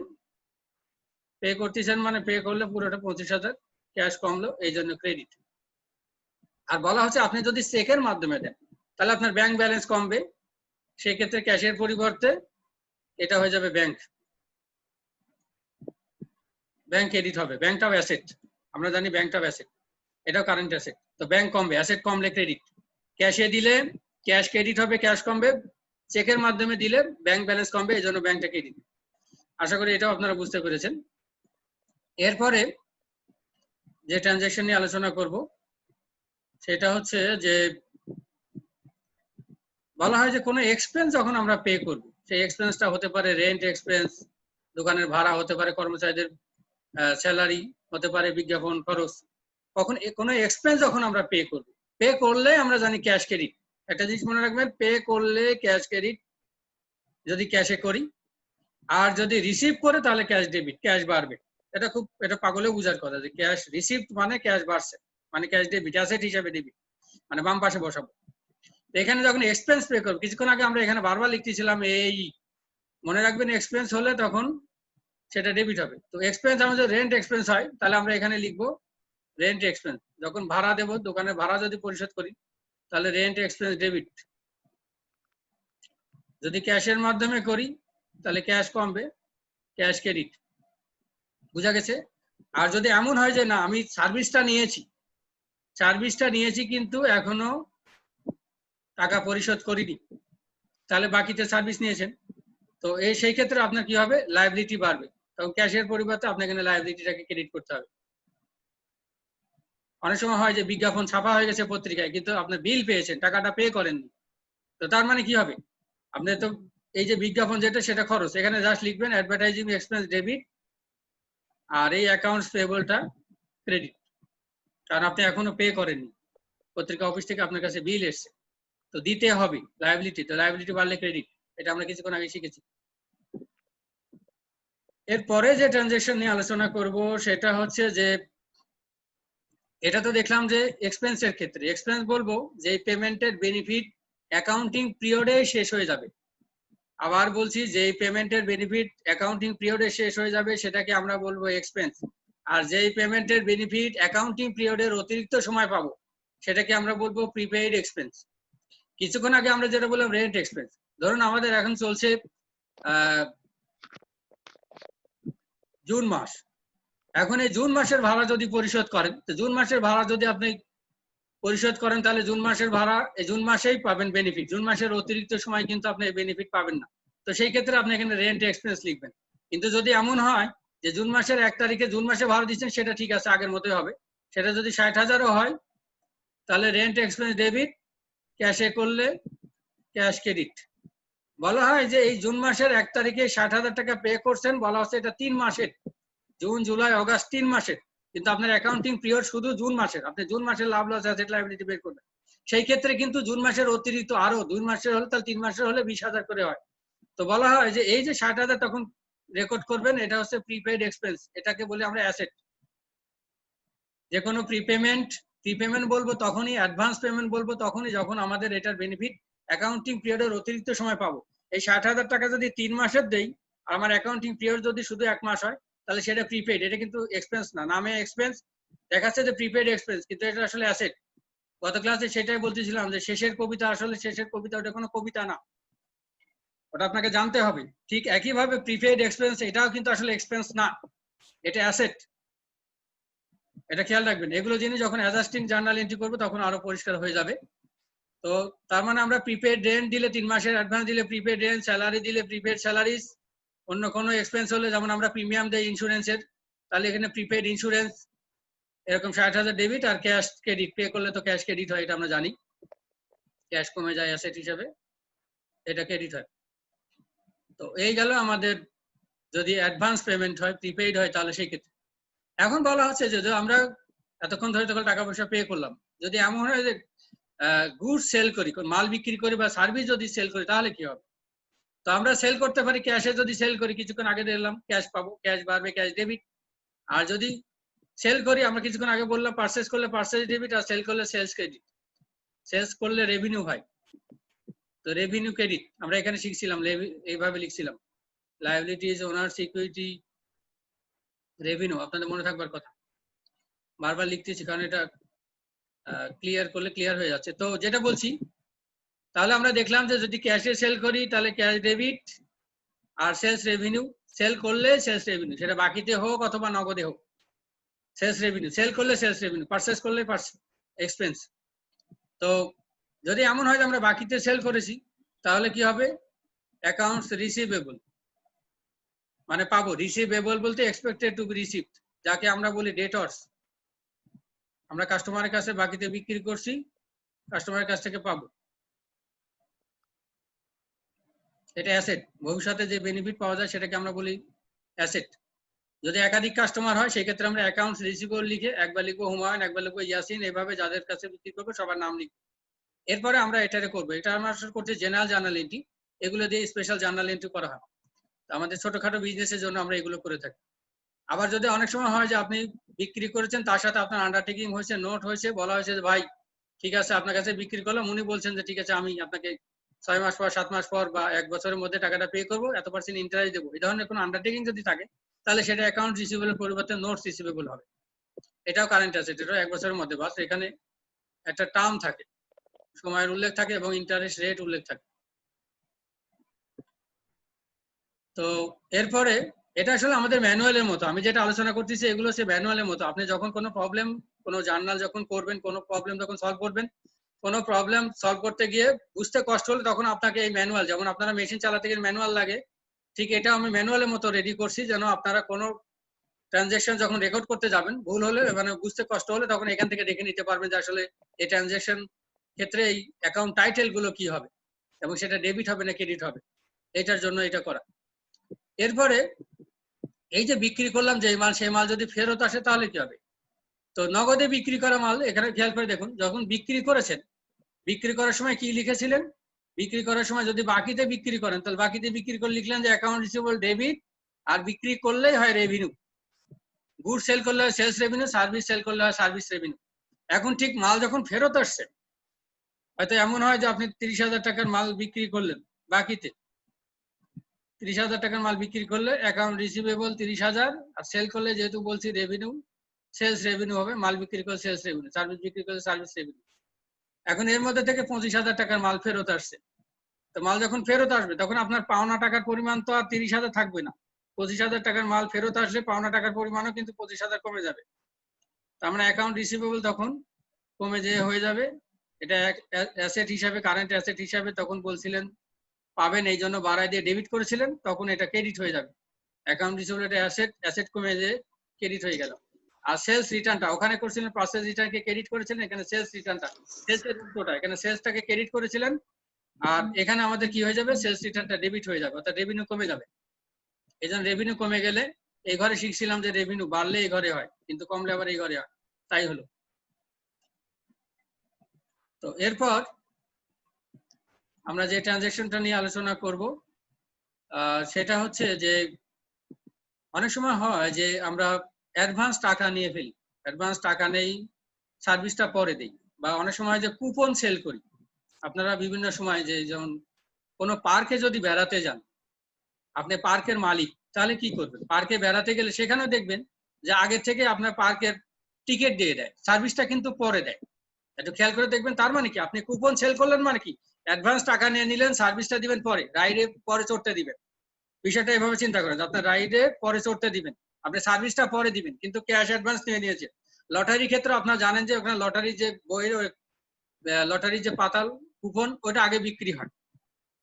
Speaker 1: পে করতেছেন মানে পে করলে পুরোটা 25,000, ক্যাশ কমলো, এই জন্য ক্রেডিট। আর বলা হচ্ছে আপনি যদি চেকের মাধ্যমে দেন তাহলে আপনার ব্যাংক ব্যালেন্স কমবে, সেক্ষেত্রে ক্যাশের পরিবর্তে এটা হয়ে যাবে ব্যাংক, ব্যাংক ক্রেডিট হবে। ব্যাংকটাও অ্যাসেট, আমরা জানি ব্যাংকটাও অ্যাসেট, এটাও কারেন্ট অ্যাসেট। তো ব্যাংক কমবে, অ্যাসেট কমলে ক্রেডিট, ক্যাশে দিলে ক্যাশ ক্রেডিট হবে, ক্যাশ কমবে, চেকের মাধ্যমে দিলে ব্যাংক ব্যালেন্স কমবে, এই জন্য ব্যাংকটা ক্রেডিট। আশা করি এটাও আপনারা বুঝতে পেরেছেন। এরপরে যে ট্রানজাকশন নিয়ে আলোচনা করব সেটা হচ্ছে যে বলা হয় যে কোনো এক্সপেন্স যখন আমরা পে করব, সেই এক্সপেন্সটা হতে পারে রেন্ট এক্সপেন্স, দোকানের ভাড়া হতে পারে, কর্মচারীদের স্যালারি হতে পারে, বিজ্ঞাপন খরচ, কখন কোনো এক্সপেন্স যখন আমরা পে করব, পে করলে আমরা জানি ক্যাশ ক্রেডিট। একটা জিনিস মনে রাখবেন, পে করলে ক্যাশ ক্রেডিট যদি ক্যাশে করি, আর যদি রিসিভ করে তাহলে ক্যাশ ডেবিট, ক্যাশ বাড়বে। এটা পাগলেও বুঝার কথা যে ক্যাশ রিসিভড মানে ক্যাশ বাড়ছে, মানে ক্যাশ ডেবিট, অ্যাসেট হিসাবে ডেবিট, মানে বাম পাশে বসাবো। এখানে যখন এক্সপেন্স পে করবো, কিছুক্ষণ আগে আমরা এখানে বারবার লিখতেছিলাম এই, মনে রাখবেন এক্সপেন্স হলে তখন সেটা ডেবিট হবে। তো এক্সপেন্স আমাদের রেন্ট এক্সপেন্স হয়, তাহলে আমরা এখানে লিখবো রেন্ট এক্সপেন্স। যখন ভাড়া দেবো, দোকানের ভাড়া যদি পরিশোধ করি, তাহলে রেন্ট এক্সপেন্স ডেবিট। যদি ক্যাশের মাধ্যমে করি তাহলে ক্যাশ কমবে, ক্যাশ ক্রেডিট। বুঝা গেছে? আর যদি এমন হয় যে না আমি সার্ভিসটা নিয়েছি কিন্তু এখনো টাকা পরিশোধ করিনি, তাহলে বাকিতে সার্ভিস নিয়েছেন, তো সেই ক্ষেত্রে আপনার কি হবে, লায়াবিলিটি বাড়বে, তখন ক্যাশের পরিবর্তে আপনাকে এখানে লায়াবিলিটিটাকে ক্রেডিট করতে হবে। অনেক সময় হয় যে বিজ্ঞাপন ছাপা হয়ে গেছে পত্রিকায়, কিন্তু আপনার বিল পেয়েছেন, টাকাটা পে করেননি, তো তার মানে কি হবে, আপনি তো এই যে বিজ্ঞাপন যেটা সেটা খরচ, এখানে জাস্ট লিখবেন অ্যাডভার্টাইজিং এক্সপেন্স ডেবিট, আর এই অ্যাকাউন্টস পেয়েবলটা ক্রেডিট, কারণ আপনি এখনো পে করেননি, পত্রিকা অফিস থেকে আপনার কাছে বিল এসছে, তো দিতে হবে লায়াবিলিটি, তো লায়াবিলিটি বাড়লে ক্রেডিট, এটা আমরা কিছুক্ষণ আগে শিখেছি। এরপরে যে ট্রানজাকশন নিয়ে আলোচনা করব সেটা হচ্ছে যে, এটা তো দেখলাম যে এক্সপেন্সের ক্ষেত্রে, এক্সপেন্স বলবো যে পেমেন্টের বেনিফিট অ্যাকাউন্টিং পিরিয়ডে শেষ হয়ে যাবে। আবার বলছি যে পেমেন্টের বেনিফিট অ্যাকাউন্টিং পিরিয়ডে শেষ হয়ে যাবে সেটাকে আমরা বলবো এক্সপেন্স, আর যেই পেমেন্টের বেনিফিট অ্যাকাউন্টিং পিরিয়ডের অতিরিক্ত সময় পাবো সেটাকে আমরা বলবো প্রিপেইড এক্সপেন্স। কিছুক্ষণ আগে আমরা যেটা বললাম রেন্ট এক্সপেন্স, ধরুন আমাদের এখন চলছে জুন মাস, এখন এই জুন মাসের ভাড়া যদি পরিশোধ করেন, তো জুন মাসের ভাড়া যদি আপনি পরিশোধ করেন তাহলে জুন মাসের ভাড়া এই জুন মাসেই পাবেন বেনিফিট, জুন মাসের অতিরিক্ত সময় কিন্তু আপনি বেনিফিট পাবেন না, তো সেই ক্ষেত্রে আপনি এখানে রেন্ট এক্সপেন্স লিখবেন। কিন্তু যদি এমন হয় যে জুন মাসের 1 তারিখে জুন মাসে ভাড়া দিচ্ছেন, সেটা ঠিক আছে, আগের মতোই হবে, সেটা যদি 60,000ও হয় তাহলে রেন্ট এক্সপেন্স ডেবিট, ক্যাশে করলে ক্যাশ ক্রেডিট। বলা হয় যে এই জুন মাসের 1 তারিখে 60,000 টাকা পে করছেন, বলা হচ্ছে এটা 3 মাসের, জুন জুলাই অগাস্ট 3 মাসের, কিন্তু আপনার অ্যাকাউন্টিং পিরিয়ড শুধু জুন মাসের, আপনি জুন মাসের লাভ লস অ্যাসেট লায়াবিলিটি বের করবেন, সেই ক্ষেত্রে কিন্তু জুন মাসের অতিরিক্ত আরো 2 মাসের হলে, তাহলে 3 মাসের হলে 20,000 করে হয়। তো বলা হয় যে এই যে 60,000 তখন রেকর্ড করবেন, এটা হচ্ছে প্রিপেইড এক্সপেন্স, এটাকে বলি আমরা অ্যাসেট। যে কোনো প্রিপেমেন্ট বলবো তখনই, অ্যাডভান্স পেমেন্ট বলবো তখনই যখন আমাদের এটার বেনিফিট অ্যাকাউন্টিং পিরিয়ডের অতিরিক্ত সময় পাবো। এই 60,000 টাকা যদি 3 মাসের দেই, আর আমার অ্যাকাউন্টিং পিরিয়ড যদি শুধু 1 মাস হয়, তাহলে সেটা প্রিপেইড, এটা কিন্তু এক্সপেন্স না, নামে এক্সপেন্স দেখাচ্ছে যে প্রিপেইড এক্সপেন্স, কিন্তু এটা আসলে অ্যাসেট। গত ক্লাসে সেটাই বলতেছিলাম যে শেষের কবিতা আসলে শেষের কবিতা, ওটা কোনো কবিতা না, ওটা আপনাকে জানতে হবে। ঠিক একইভাবে প্রিপেইড এক্সপেন্স এটাও কিন্তু আসলে এক্সপেন্স না, এটা অ্যাসেট, এটা খেয়াল রাখবেন। এগুলো জিনিস যখন অ্যাডজাস্টিং জার্নাল এন্ট্রি করবো তখন আরো পরিষ্কার হয়ে যাবে। তো তার মানে আমরা প্রিপেড রেন্ট দিলে 3 মাসের অ্যাডভান্স দিলে প্রিপেড রেন্ট, স্যালারি দিলে প্রিপেড স্যালারিজ, অন্য কোনো এক্সপেন্স হলে যেমন আমরা প্রিমিয়াম দেই ইন্স্যুরেন্সের, তাহলে এখানে প্রিপেড ইন্স্যুরেন্স এরকম 60,000 ডেবিট, আর ক্যাশ ক্রেডিট, পে করলে তো ক্যাশ ক্রেডিট হয়, এটা আমরা জানি, ক্যাশ কমে যায় অ্যাসেট হিসাবে, এটা ক্রেডিট হয়। তো এই গেল আমাদের যদি অ্যাডভান্স পেমেন্ট হয়, প্রিপেইড হয়, তাহলে সেই ক্ষেত্রে। এখন বলা হচ্ছে যে আমরা এতক্ষণ ধরে তখন টাকা পয়সা পে করলাম, যদি এমন হয় যে গুডস সেল করি, মাল বিক্রি করি বা সার্ভিস যদি সেল করি, তাহলে কি হবে? তো আমরা সেল করতে পারি ক্যাশে, যদি সেল করি কিছুক্ষণ আগে দেখলাম ক্যাশ পাবো, ক্যাশ বাড়বে, ক্যাশ ডেবিট। আর যদি সেল করি, আমরা কিছুক্ষণ আগে বললাম পারচেজ করলে পারচেজ ডেবিট, আর সেল করলে সেলস ক্রেডিট, সেলস করলে রেভিনিউ হয়, তো রেভিনিউ ক্রেডিট আমরা এখানে শিখছিলাম, এইভাবে লিখছিলাম, লায়াবিলিটিজ, ওনার্স ইকুইটি, রেভিনিউ, আপনাদের মনে থাকবার কথা, বারবার লিখতেছি কারণ এটা ক্লিয়ার করলে ক্লিয়ার হয়ে যাচ্ছে। তো যেটা বলছি, তাহলে আমরা দেখলাম যে যদি ক্যাশে সেল করি তাহলে ক্যাশ ডেবিট, আর সেলস রেভিনিউ, সেল করলে সেলস রেভিনিউ, সেটা বাকিতে হোক অথবা নগদে হোক, সেলস রেভিনিউ, সেল করলে সেলস রেভিনিউ, পারচেজ করলে এক্সপেন্স। তো যদি এমন হয় যে আমরা বাকিতে সেল করেছি, তাহলে কি হবে, অ্যাকাউন্টস রিসিভেবল, মানে পাবো, রিসিভেবল বলতে এক্সপেক্টেড টু বি রিসিভড, যাকে আমরা বলি ডেটর্স, আমরা কাস্টমারের কাছে বাকিতে বিক্রি করছি, কাস্টমারের কাছ থেকে পাবো, এটা অ্যাসেট। ভবিষ্যতে যে বেনিফিট পাওয়া যায় সেটাকে আমরা বলি অ্যাসেট। যদি একাধিক কাস্টমার হয় সেই ক্ষেত্রে আমরা অ্যাকাউন্টস রিসিভেবল লিখে একবার লিখবো হুমায়ুন, একবার লিখবো ইয়াসিন, এইভাবে যাদের কাছে বিক্রি করবো সবার নাম লিখবো। এরপরে আমরা এটারে করবো, এটা আমরা করছি জেনারেল জার্নাল এন্ট্রি, এগুলো দিয়ে স্পেশাল জার্নাল এন্ট্রি করা হয়, আমাদের ছোটখাটো বিজনেসের জন্য আমরা এগুলো করে থাকি। আবার যদি অনেক সময় হয় যে আপনি বিক্রি করেছেন, তার সাথে আপনার আন্ডারটেকিং হয়েছে, নোট হয়েছে, বলা হয়েছে যে ভাই ঠিক আছে আপনার কাছে বিক্রি করলাম, উনি বলছেন যে ঠিক আছে আমি আপনাকে 6 মাস পর, 7 মাস পর বা 1 বছরের মধ্যে টাকাটা পে করবো, এত% ইন্টারেস্ট দেবো, এই ধরনের কোনো আন্ডারটেকিং যদি থাকে তাহলে সেটা অ্যাকাউন্ট রিসিভেবলের পরিবর্তে নোটস রিসিভেবল হবে। এটাও কারেন্ট অ্যাসেট, এটাও 1 বছরের মধ্যে, বাস এখানে একটা টার্ম থাকে, সময়ের উল্লেখ থাকে এবং ইন্টারেস্ট রেট উল্লেখ থাকে। তো এরপরে এটা আসলে আমাদের ম্যানুয়ালের মতো, আমি যেটা আলোচনা করতেছি এগুলো হচ্ছে ম্যানুয়ালের মতো। আপনি যখন কোনো প্রবলেম, কোনো জার্নাল যখন করবেন, কোনো প্রবলেম যখন সলভ করবেন, কোনো প্রবলেম সলভ করতে গিয়ে বুঝতে কষ্ট হলে তখন আপনাকে এই ম্যানুয়াল, যেমন আপনারা মেশিন চালাতে গিয়ে ম্যানুয়াল লাগে, ঠিক এটা আমি ম্যানুয়ালের মতো রেডি করছি যেন আপনারা কোনো ট্রানজ্যাকশন যখন রেকর্ড করতে যাবেন, ভুল হলে মানে বুঝতে কষ্ট হলে তখন এখান থেকে দেখে নিতে পারবেন যে আসলে এই ট্রানজ্যাকশন ক্ষেত্রে এই অ্যাকাউন্ট টাইটেল গুলো কি হবে এবং সেটা ডেবিট হবে না ক্রেডিট হবে, এটার জন্য এটা করা। এরপরে এই যে বিক্রি করলাম যে মাল, সেই মাল যদি ফেরত আসে তাহলে কি হবে? তো নগদে বিক্রি করা মাল, এখানে খেয়াল করে দেখুন, যখন বিক্রি করেছেন, বিক্রি করার সময় কি লিখেছিলেন? বিক্রি করার সময় যদি বাকিতে বিক্রি করেন তাহলে বাকিতে বিক্রি করে লিখলেন যে অ্যাকাউন্ট রিসিভেবল ডেবিট, আর বিক্রি করলেই হয় রেভিনিউ। গুড সেল করলে হয় সেলস রেভিনিউ, সার্ভিস সেল করলে হয় সার্ভিস রেভিনিউ। এখন ঠিক মাল যখন ফেরত আসছে, হয়তো এমন হয় যে আপনি 30,000 টাকার মাল বিক্রি করলেন বাকিতে, 30,000 টাকার মাল বিক্রি করলে অ্যাকাউন্ট রিসিভেবল 30,000, আর সেল করলে যেহেতু বলছি রেভিনিউ, সেলস রেভিনিউ হবে, মাল বিক্রি করলে সেলস রেভিনিউ, সার্ভিস বিক্রি করলে সার্ভিস রেভিনিউ। এখন এর মধ্যে থেকে 25,000 টাকার মাল ফেরত আসছে, তো মাল যখন ফেরত আসবে তখন আপনার পাওনা টাকার পরিমাণ তো আর 30,000 থাকবে না, 25,000 টাকার মাল ফেরত আসলে পাওনা টাকার পরিমাণও কিন্তু 25,000 কমে যাবে। তার মানে অ্যাকাউন্ট রিসিভেবল তখন কমে যেয়ে হয়ে যাবে, এটা অ্যাসেট হিসাবে, কারেন্ট অ্যাসেট হিসাবে তখন বলছিলেন পাবেন, এই জন্য বাড়ায় দিয়ে ডেবিট করেছিলেন, তখন এটা ক্রেডিট হয়ে যাবে। অ্যাকাউন্ট রিসিভেবল এটা অ্যাসেট, অ্যাসেট কমে যেয়ে ক্রেডিট হয়ে গেল। আর সেলস রিটার্নটা, ওখানে করেছিলেন পারচেজ রিটার্নকে ক্রেডিট করেছিলেন, এখানে সেলস রিটার্নটা, সেলসের উল্টোটা, এখানে সেলসটাকে ক্রেডিট করেছিলেন আর এখানে আমাদের কি হয়ে যাবে, সেলস রিটার্নটা ডেবিট হয়ে যাবে, অর্থাৎ রেভিনিউ কমে যাবে। এই জন্য রেভিনিউ কমে গেলে, এই ঘরে শিখছিলাম যে রেভিনিউ বাড়লে এই ঘরে হয়, কিন্তু কমলে আবার এই ঘরে হয়, তাই হলো। তো এরপর আমরা যে ট্রানজ্যাকশনটা নিয়ে আলোচনা করব সেটা হচ্ছে যে অনেক সময় হয় যে আমরা অ্যাডভান্স টাকা নিয়ে ফেলি, অ্যাডভান্স টাকা নেই, সার্ভিসটা পরে দেই, বা অনেক সময় যে কুপন সেল করি। আপনারা বিভিন্ন সময় যে যেমন কোনো পার্কে যদি বেড়াতে যান, আপনি পার্কের মালিক, তাহলে কি করবেন? পার্কে বেড়াতে গেলে সেখানেও দেখবেন যে আগে থেকে আপনার পার্কের টিকিট দিয়ে দেয়, সার্ভিসটা কিন্তু পরে দেয়। একটু খেয়াল করে দেখবেন, তার মানে কি আপনি কুপন সেল করলেন মানে কি, অ্যাডভান্স টাকা নিয়ে নিলেন, সার্ভিসটা দিবেন পরে, রাইডে পরে চড়তে দিবেন। বিষয়টা এভাবে চিন্তা করেন, আপনার রাইডে পরে চড়তে দিবেন, আপনি সার্ভিসটা পরে দিবেন, কিন্তু ক্যাশ অ্যাডভান্স নিয়ে নিয়েছে। লটারি ক্ষেত্রে আপনারা জানেন যে ওখানে লটারি যে বইয়ের, লটারি যে পাতাল কুপন, ওটা আগে বিক্রি হয়,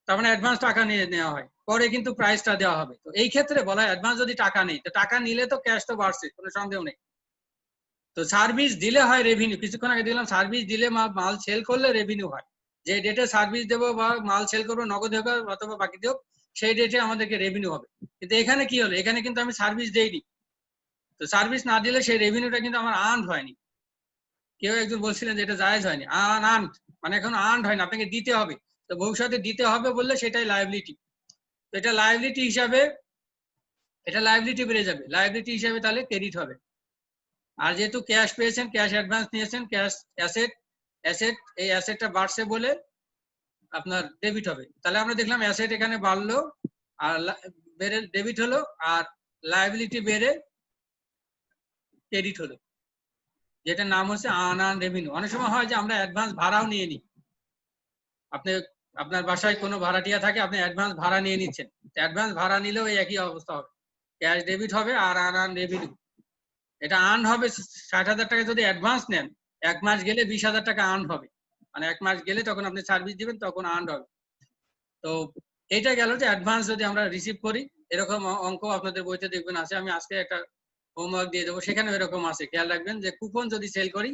Speaker 1: তার মানে অ্যাডভান্স টাকা নিয়ে নেওয়া হয়, পরে কিন্তু প্রাইসটা দেওয়া হবে। তো এই ক্ষেত্রে বলা হয় অ্যাডভান্স যদি টাকা নেই, তো টাকা নিলে তো ক্যাশ তো বাড়ছে, কোনো সন্দেহ নেই। তো সার্ভিস দিলে হয় রেভিনিউ, কিছুক্ষণ আগে দিলাম সার্ভিস দিলে মাল সেল করলে রেভিনিউ হয়। যে ডেটে সার্ভিস দেবো বা মাল সেল করবো, নগদ হোক অথবা বাকি হোক, সেই ডেটে আমাদেরকে রেভিনিউ হবে। কিন্তু এখানে কি হলো, এখানে কিন্তু আমি সার্ভিস দেইনি, তো সার্ভিস না দিলে সেই রেভিনিউটা কিন্তু আমার আর্ন হয়নি। কেউ একজন বলছিলেন যে এটা জায়েজ হয়নি, আর্ন মানে এখন আর্ন হয় না, আপনাকে দিতে হবে। তো ভবিষ্যতে দিতে হবে বললে সেটাই লায়াবিলিটি। তো এটা লায়াবিলিটি হিসাবে, এটা লায়াবিলিটি বেড়ে যাবে, লায়াবিলিটি হিসাবে তাহলে ক্রেডিট হবে। আর যেহেতু ক্যাশ পেয়েছেন, ক্যাশ অ্যাডভান্স নিয়েছেন, ক্যাশ অ্যাসেট, অ্যাসেট এই অ্যাসেটটা বাড়ছে বলে আপনার ডেবিট হবে। তাহলে আমরা দেখলাম অ্যাসেট এখানে বাড়লো আর বেড়ে ডেবিট হলো, আর লায়াবিলিটি বেড়ে ক্রেডিট হলো, যেটার নাম হচ্ছে আনআর্ন রেভিনিউ। অনেক সময় হয় যে আমরা অ্যাডভান্স ভাড়াও নিয়ে নিই, আপনি আপনার বাসায় কোনো ভাড়াটিয়া থাকে, আপনি অ্যাডভান্স ভাড়া নিয়ে নিচ্ছেন, অ্যাডভান্স ভাড়া নিলেও এই একই অবস্থা হবে, ক্যাশ ডেবিট হবে আর আনআর্ন রেভিনিউ। এটা আর্ন হবে 60,000 টাকা যদি অ্যাডভান্স নেন, 1 মাস গেলে 20,000 টাকা আর্ন হবে, মানে 1 মাস গেলে তখন আপনি সার্ভিস দিবেন, তখন আর্ন হবে। তো এটা গেল যে অ্যাডভান্স যদি আমরা রিসিভ করি, এরকম অঙ্ক আপনাদের বইতে দেখবেন আছে, আমি আজকে একটা হোমওয়ার্ক দিয়ে দেবো, সেখানে এরকম আছে, খেয়াল রাখবেন যে কুপন যদি সেল করি,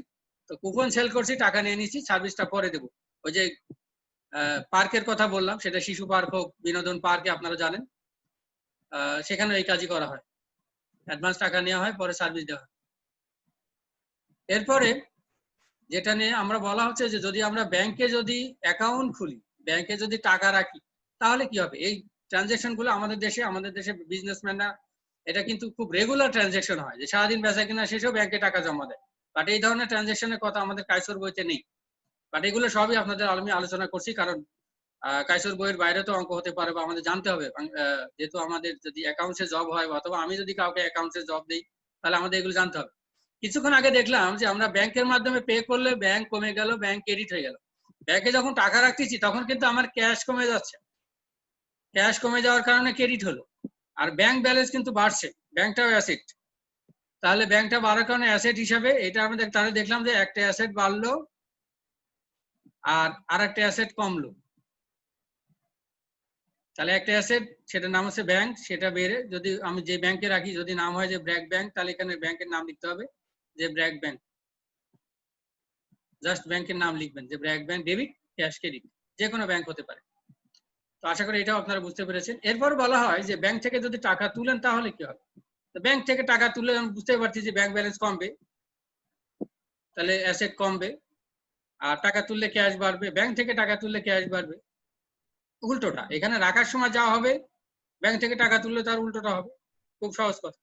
Speaker 1: তো কুপন সেল করছি, টাকা নিয়ে নিচ্ছি, সার্ভিসটা পরে দেবো। ওই যে পার্কের কথা বললাম, সেটা শিশু পার্ক হোক, বিনোদন পার্কে আপনারা জানেন, সেখানে এই কাজই করা হয়, অ্যাডভান্স টাকা নেওয়া হয়, পরে সার্ভিস দেওয়া হয়। এরপরে যেটা নিয়ে আমরা বলা হচ্ছে যে যদি আমরা ব্যাংকে যদি অ্যাকাউন্ট খুলি, ব্যাংকে যদি টাকা রাখি, তাহলে কি হবে? এই ট্রানজেকশন গুলো আমাদের দেশে বিজনেসম্যানরা এটা কিন্তু খুব রেগুলার ট্রানজেকশন হয়, যে সারাদিন বেচা কিনা শেষেও ব্যাংকে টাকা জমা দেয়। বাট এই ধরনের ট্রানজেকশনের কথা আমাদের কাইসর বইতে নেই। বাট এগুলো সবই আপনাদের আমি আলোচনা করছি, কারণ কাইসর বইয়ের বাইরে তো অঙ্ক হতে পারে বা আমাদের জানতে হবে। যেহেতু আমাদের যদি অ্যাকাউন্টসে জব হয় অথবা আমি যদি কাউকে অ্যাকাউন্টসে জব দিই, তাহলে আমাদের এগুলো জানতে হবে। কিছুক্ষণ আগে দেখলাম যে আমরা ব্যাংকের মাধ্যমে পে করলে ব্যাংক কমে গেল, ব্যাংক ক্রেডিট হয়ে গেল। ব্যাংকে যখন টাকা রাখতেছি তখন কিন্তু আমার ক্যাশ কমে যাচ্ছে, ক্যাশ কমে যাওয়ার কারণে ক্রেডিট হলো। আর ব্যাংক ব্যালেন্স কিন্তু বাড়ছে, ব্যাংকটাও অ্যাসেট। তাহলে ব্যাংকটা বাড়ার কারণে অ্যাসেট হিসাবে এটা আমাদের তাহলে দেখলাম যে একটা অ্যাসেট বাড়লো আর একটা অ্যাসেট কমলো। তাহলে একটা অ্যাসেট, সেটার নাম হচ্ছে ব্যাংক, সেটা বেড়ে, যদি আমি যে ব্যাংকে রাখি যদি নাম হয় যে ব্র্যাক ব্যাংক, তাহলে এখানে ব্যাংকের নাম লিখতে হবে যে ব্র্যাক ব্যাংক। জাস্ট ব্যাংকের নাম লিখবেন যে BRAC bank debit cash credit, যে কোনো ব্যাংক হতে পারে। তো আশা করি এটাও আপনারা বুঝতে পেরেছেন। এরপর বলা হয় যে ব্যাংক থেকে যদি টাকা তুলেন তাহলে কি হবে। তো ব্যাংক থেকে টাকা তুলে আমি বুঝতে পারছি যে ব্যাংক ব্যালেন্স কমবে, তাহলে অ্যাসেট কমবে। আর টাকা তুললে ক্যাশ বাড়বে, ব্যাংক থেকে টাকা তুললে ক্যাশ বাড়বে। উল্টোটা, এখানে রাখার সময় যা হবে ব্যাংক থেকে টাকা তুললে তার উল্টোটা হবে। খুব সহজ কথা।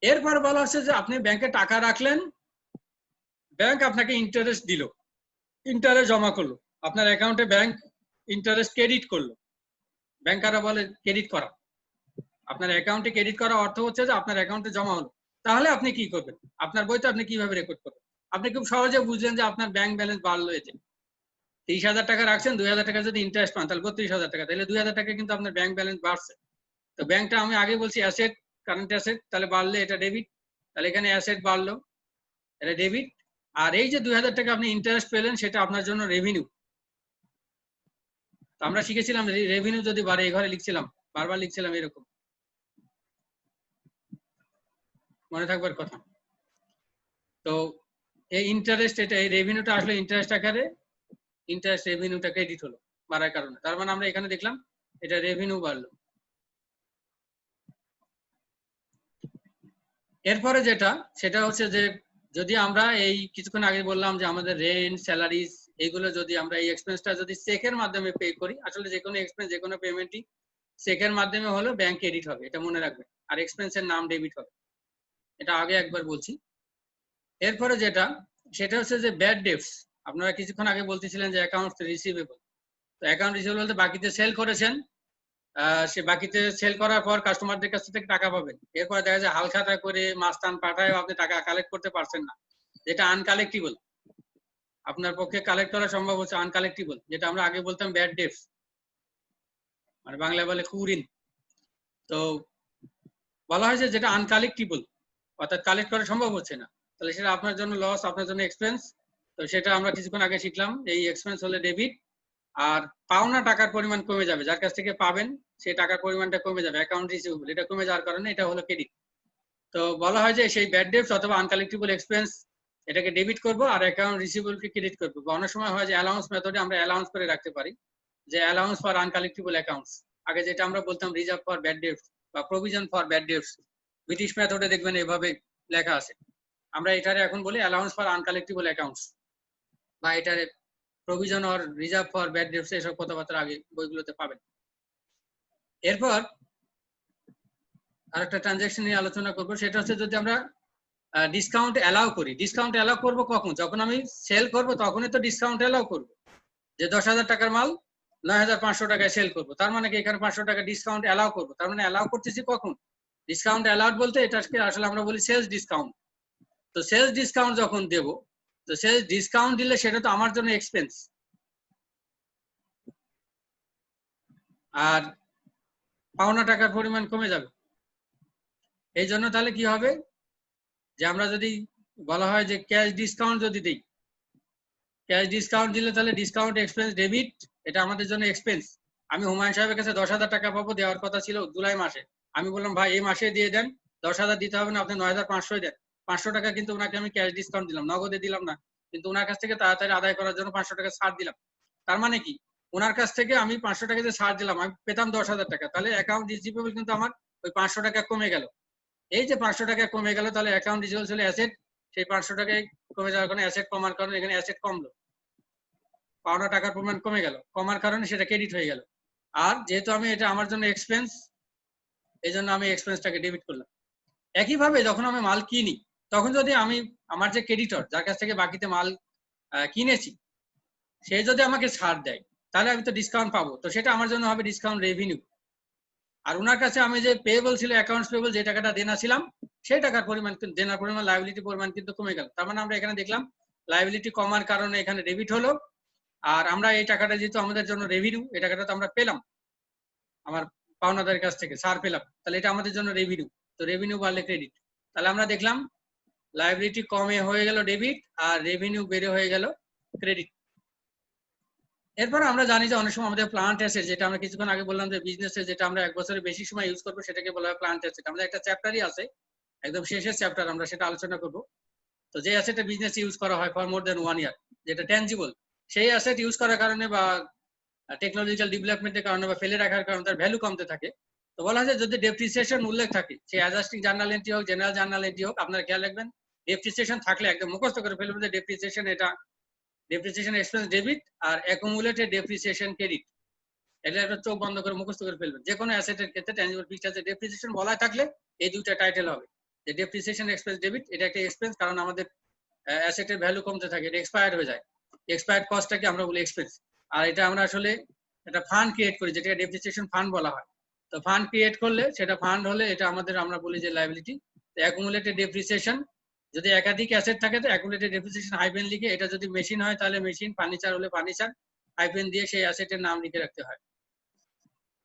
Speaker 1: এরপর বলা হচ্ছে যে আপনি ব্যাংকে টাকা রাখলেন, ব্যাংক আপনাকে ইন্টারেস্ট দিল, ইন্টারেস্ট জমা করলো আপনার অ্যাকাউন্টে, ব্যাংক ইন্টারেস্ট ক্রেডিট করলো। ব্যাংকাররা বলে ক্রেডিট করা। আপনার অ্যাকাউন্টে ক্রেডিট করা অর্থ হচ্ছে যে আপনার অ্যাকাউন্টে জমা হলো। তাহলে আপনি কি করবেন, আপনার বইতে আপনি কিভাবে রেকর্ড করবেন। আপনি খুব সহজে বুঝলেন যে আপনার ব্যাংক ব্যালেন্স বাড়লো, এতে 30,000 টাকা রাখছেন, 2,000 টাকা যদি ইন্টারেস্ট পান তাহলে 32,000 টাকা, তাহলে 2,000 টাকা কিন্তু আপনার ব্যাংক ব্যালেন্স বাড়ছে। তো ব্যাংকটা আমি আগে বলছি অ্যাসেট, কারেন্ট অ্যাসেট, তাহলে বাড়লে এটা ডেবিট, তাহলে এখানে অ্যাসেট বাড়লো, এটা ডেবিট। আর এই যে 2,000 টাকা আপনি ইন্টারেস্ট পেলেন, সেটা আপনার জন্য রেভিনিউ। তো আমরা শিখেছিলাম রেভিনিউ যদি বাড়ে, এই ঘরে লিখছিলাম, বারবার লিখছিলাম এরকম, মনে থাকবার কথা। তো এই ইন্টারেস্ট, এটা এই রেভিনিউটা আসলে ইন্টারেস্ট আকারে, ইন্টারেস্ট রেভিনিউটা ক্রেডিট হলো বাড়ার কারণে। তার মানে আমরা এখানে দেখলাম এটা রেভিনিউ বাড়লো। এরপরে যেটা, সেটা হচ্ছে যে যদি আমরা এই কিছুক্ষণ আগে বললাম যে আমাদের রেন্ট, স্যালারিজ, এইগুলো যদি আমরা এই এক্সপেন্সটা যদি চেকের মাধ্যমে পে করি, আসলে যে কোনো এক্সপেন্স, যে কোনো পেমেন্টই চেকের মাধ্যমে হলো ব্যাংক ক্রেডিট হবে, এটা মনে রাখবেন। আর এক্সপেন্সের নাম ডেবিট হবে, এটা আগে একবার বলছি। এরপরে যেটা, সেটা হচ্ছে যে ব্যাড ডেটস। আপনারা কিছুক্ষণ আগে বলতেছিলেন যে অ্যাকাউন্ট রিসিভেবল। তো অ্যাকাউন্ট রিসিভেবল বলতে বাকিতে সেল করেছেন, সে বাকিতে সেল করার পর কাস্টমারদের কাছ থেকে টাকা পাবেন। এরপর দেখা যায় হালখাতা করে মাস্তান পাঠায় আপনি টাকা কালেক্ট করতে পারছেন না, যেটা আনকালেক্টিবল। আপনার পক্ষে কালেক্ট করা সম্ভব হচ্ছে আনকালেক্টিবল, যেটা আমরা আগে বলতাম ব্যাড ডেটস, মানে বাংলায় বলে কুঋণ। তো বলা হয় যে যেটা আনকালেক্টিবল, অর্থাৎ কালেক্ট করা সম্ভব হচ্ছে না, তাহলে সেটা আপনার জন্য লস, আপনার জন্য এক্সপেন্স। তো সেটা আমরা কিছুক্ষণ আগে শিখলাম, এই এক্সপেন্স হলে ডেবিট। আর পাওনা টাকার পরিমাণ কমে যাবে, যার কাছ থেকে পাবেন সেই টাকার পরিমাণটা কমে যাবে, অ্যাকাউন্ট রিসিভেবল, এটা কমে যাওয়ার কারণে এটা হলো ক্রেডিট। তো বলা হয় যে সেই ব্যাড ডেটস অথবা আনকালেক্টিবল এক্সপেন্স, এটাকে ডেবিট করব আর অ্যাকাউন্ট রিসিভেবলকে ক্রেডিট করব। বা অনেক সময় হয় যে অ্যালাউন্স মেথডে আমরা অ্যালাউন্স করে রাখতে পারি, যে অ্যালাউন্স ফর আনকালেক্টিবল অ্যাকাউন্টস, আগে যেটা আমরা বলতাম রিজার্ভ ফর ব্যাড ডেটস বা provision for bad dates, British মেথডে দেখবেন এভাবে লেখা আছে। আমরা এটারে এখন বলি অ্যালাউন্স ফর আনকালেক্টিবল অ্যাকাউন্টস, বা এটারে provision or reserve for bad dates, এসব কথাবার্তা আগে বইগুলোতে পাবেন। এরপর আরেকটা ট্রানজাকশন নিয়ে আলোচনা করব, সেটা হচ্ছে যদি আমরা ডিসকাউন্ট অ্যালাউ করি। ডিসকাউন্ট অ্যালাউ করব কখন, যখন আমি সেল করব তখনই তো ডিসকাউন্ট অ্যালাউ করব। যে 10,000 টাকার মাল 9,500 টাকায় সেল করব, তার মানে কি এখানে 500 টাকা ডিসকাউন্ট অ্যালাউ করব। তার মানে অ্যালাউ করতেছি কখন, ডিসকাউন্ট অ্যালাউড বলতে এটাকে আসলে আমরা বলি সেলস ডিসকাউন্ট। তো সেলস ডিসকাউন্ট যখন দেব, তো সেলস ডিসকাউন্ট দিলে সেটা তো আমার জন্য এক্সপেন্স, আর পাওনা টাকার পরিমাণ কমে যাবে। এই জন্য তাহলে কি হবে, যে আমরা যদি বলা হয় যে ক্যাশ ডিসকাউন্ট যদি দিই, ক্যাশ ডিসকাউন্ট দিলে তাহলে ডিসকাউন্ট এক্সপেন্স ডেবিট, এটা আমাদের জন্য এক্সপেন্স। আমি হুমায়ুন সাহেবের কাছে 10,000 টাকা পাবো, দেওয়ার কথা ছিল জুলাই মাসে। আমি বললাম ভাই এই মাসে দিয়ে দেন, 10,000 দিতে হবে না, আপনি 9,500 দেন। 500 টাকা কিন্তু ওনাকে আমি ক্যাশ ডিসকাউন্ট দিলাম, নগদে দিলাম না, কিন্তু ওনার কাছ থেকে তাড়াতাড়ি আদায় করার জন্য 500 টাকা ছাড় দিলাম। তার মানে কি, ওনার কাছ থেকে আমি 500 টাকা যে ছাড় দিলাম, আমি পেতাম 10,000 টাকা, তাহলে অ্যাকাউন্ট রিসিভেবল কিন্তু আমার ওই 500 টাকা কমে গেল। এই যে 500 টাকা কমে গেল, তাহলে অ্যাকাউন্ট রিসিভেবল ছিল অ্যাসেট, সেই 500 টাকায় কমে যাওয়ার কারণে অ্যাসেট কমার কারণে এখানে অ্যাসেট কমলো, পাওনা টাকার পরিমাণ কমে গেল, কমার কারণে সেটা ক্রেডিট হয়ে গেল। আর যেহেতু আমি এটা আমার জন্য এক্সপেন্স, এই জন্য আমি এক্সপেন্সটাকে ডেবিট করলাম। একইভাবে যখন আমি মাল কিনি তখন যদি আমি আমার যে ক্রেডিটর যার কাছ থেকে বাকিতে মাল কিনেছি সে যদি আমাকে ছাড় দেয় তাহলে আমি তো ডিসকাউন্ট পাবো, তো সেটা আমার জন্য হবে ডিসকাউন্ট রেভিনিউ। আর ওনার কাছে আমি যে পেয়েবল ছিল অ্যাকাউন্টস পেয়েবল যে টাকাটা দেনা ছিলাম সেই টাকার পরিমাণ দেনার পরিমাণ লায়াবিলিটি পরিমাণ কিন্তু কমে গেল। তার মানে আমরা এখানে দেখলাম লায়াবিলিটি কমার কারণে এখানে ডেবিট হলো, আর আমরা এই টাকাটা যেহেতু আমাদের জন্য রেভিনিউ, এই টাকাটা তো আমরা পেলাম আমার পাওনাদারের কাছ থেকে ছাড় পেলাম, তাহলে এটা আমাদের জন্য রেভিনিউ। তো রেভিনিউ বাড়লে ক্রেডিট, তাহলে আমরা দেখলাম লায়াবিলিটি কমে হয়ে গেল ডেবিট আর রেভিনিউ বেড়ে হয়ে গেল ক্রেডিট। এরপর আমরা জানি যে অনেক সময় আমাদের প্লান্ট অ্যাসেট, যেটা আমরা কিছুক্ষণ আগে বললাম যে বিজনেসে যেটা আমরা 1 বছরের বেশি সময় ইউজ করবো সেটাকে বলা হয় প্লান্ট অ্যাসেট। আমাদের একটা চ্যাপ্টারই আছে, একদম শেষের চ্যাপ্টার, আমরা সেটা আলোচনা করব। তো যে অ্যাসেটটা বিজনেস ইউজ করা হয় ফর মোর দেন 1 ইয়ার, যেটা ট্যানজিবল, সেই অ্যাসেট ইউজ করার কারণে বা টেকনোলজিক্যাল ডেভেলপমেন্টের কারণে বা ফেলে রাখার কারণে তার ভ্যালু কমতে থাকে। তো বলা হয় যদি ডেপ্রিসিয়েশন উল্লেখ থাকে, সেই অ্যাডজাস্টিং জার্নাল এন্ট্রি হোক জেনারেল জার্নাল এন্ট্রি হোক, আপনারা খেয়াল রাখবেন ডেপ্রিসিয়েশন থাকলে একদম মুখস্থ করে ফেলবেন যে ডেপ্রিসিয়েশন এটা ডেপ্রিসিয়েশন এক্সপেন্স ডেবিট আর অ্যাকুমুলেটেড ডেপ্রিসিয়েশন ক্রেডিট, এটা একটা চোখ বন্ধ করে মুখস্থ করে ফেলবেন। যে কোনো অ্যাসেটের ক্ষেত্রে ট্যানজিবল ফিক্সড অ্যাসেট ডেপ্রিসিয়েশন বলা থাকলে এই দুইটা টাইটেল হবে, যে ডেপ্রিসিয়েশন এক্সপেন্স ডেবিট এটা একটা এক্সপেন্স, কারণ আমাদের অ্যাসেটের ভ্যালু কমতে থাকে, এটা এক্সপায়ার্ড হয়ে যায়, এক্সপায়ার্ড কস্টটাকে আমরা বলি এক্সপেন্স। আর এটা আমরা আসলে একটা ফান্ড ক্রিয়েট করি যেটাকে ডেপ্রিসিয়েশন ফান্ড বলা হয়। তো ফান্ড ক্রিয়েট করলে সেটা ফান্ড হলে এটা আমাদের আমরা বলি যে লায়াবিলিটি। অ্যাকুমুলেটেড ডেপ্রিসিয়েশন যদি একাধিক অ্যাসেট থাকে তো অ্যাকুমুলেটেড ডেপ্রিসিয়েশন হাইপেন লিখে, এটা যদি মেশিন হয় তাহলে মেশিন, ফার্নিচার হলে ফার্নিচার, হাইপেন দিয়ে সেই অ্যাসেটের নাম লিখে রাখতে হয়।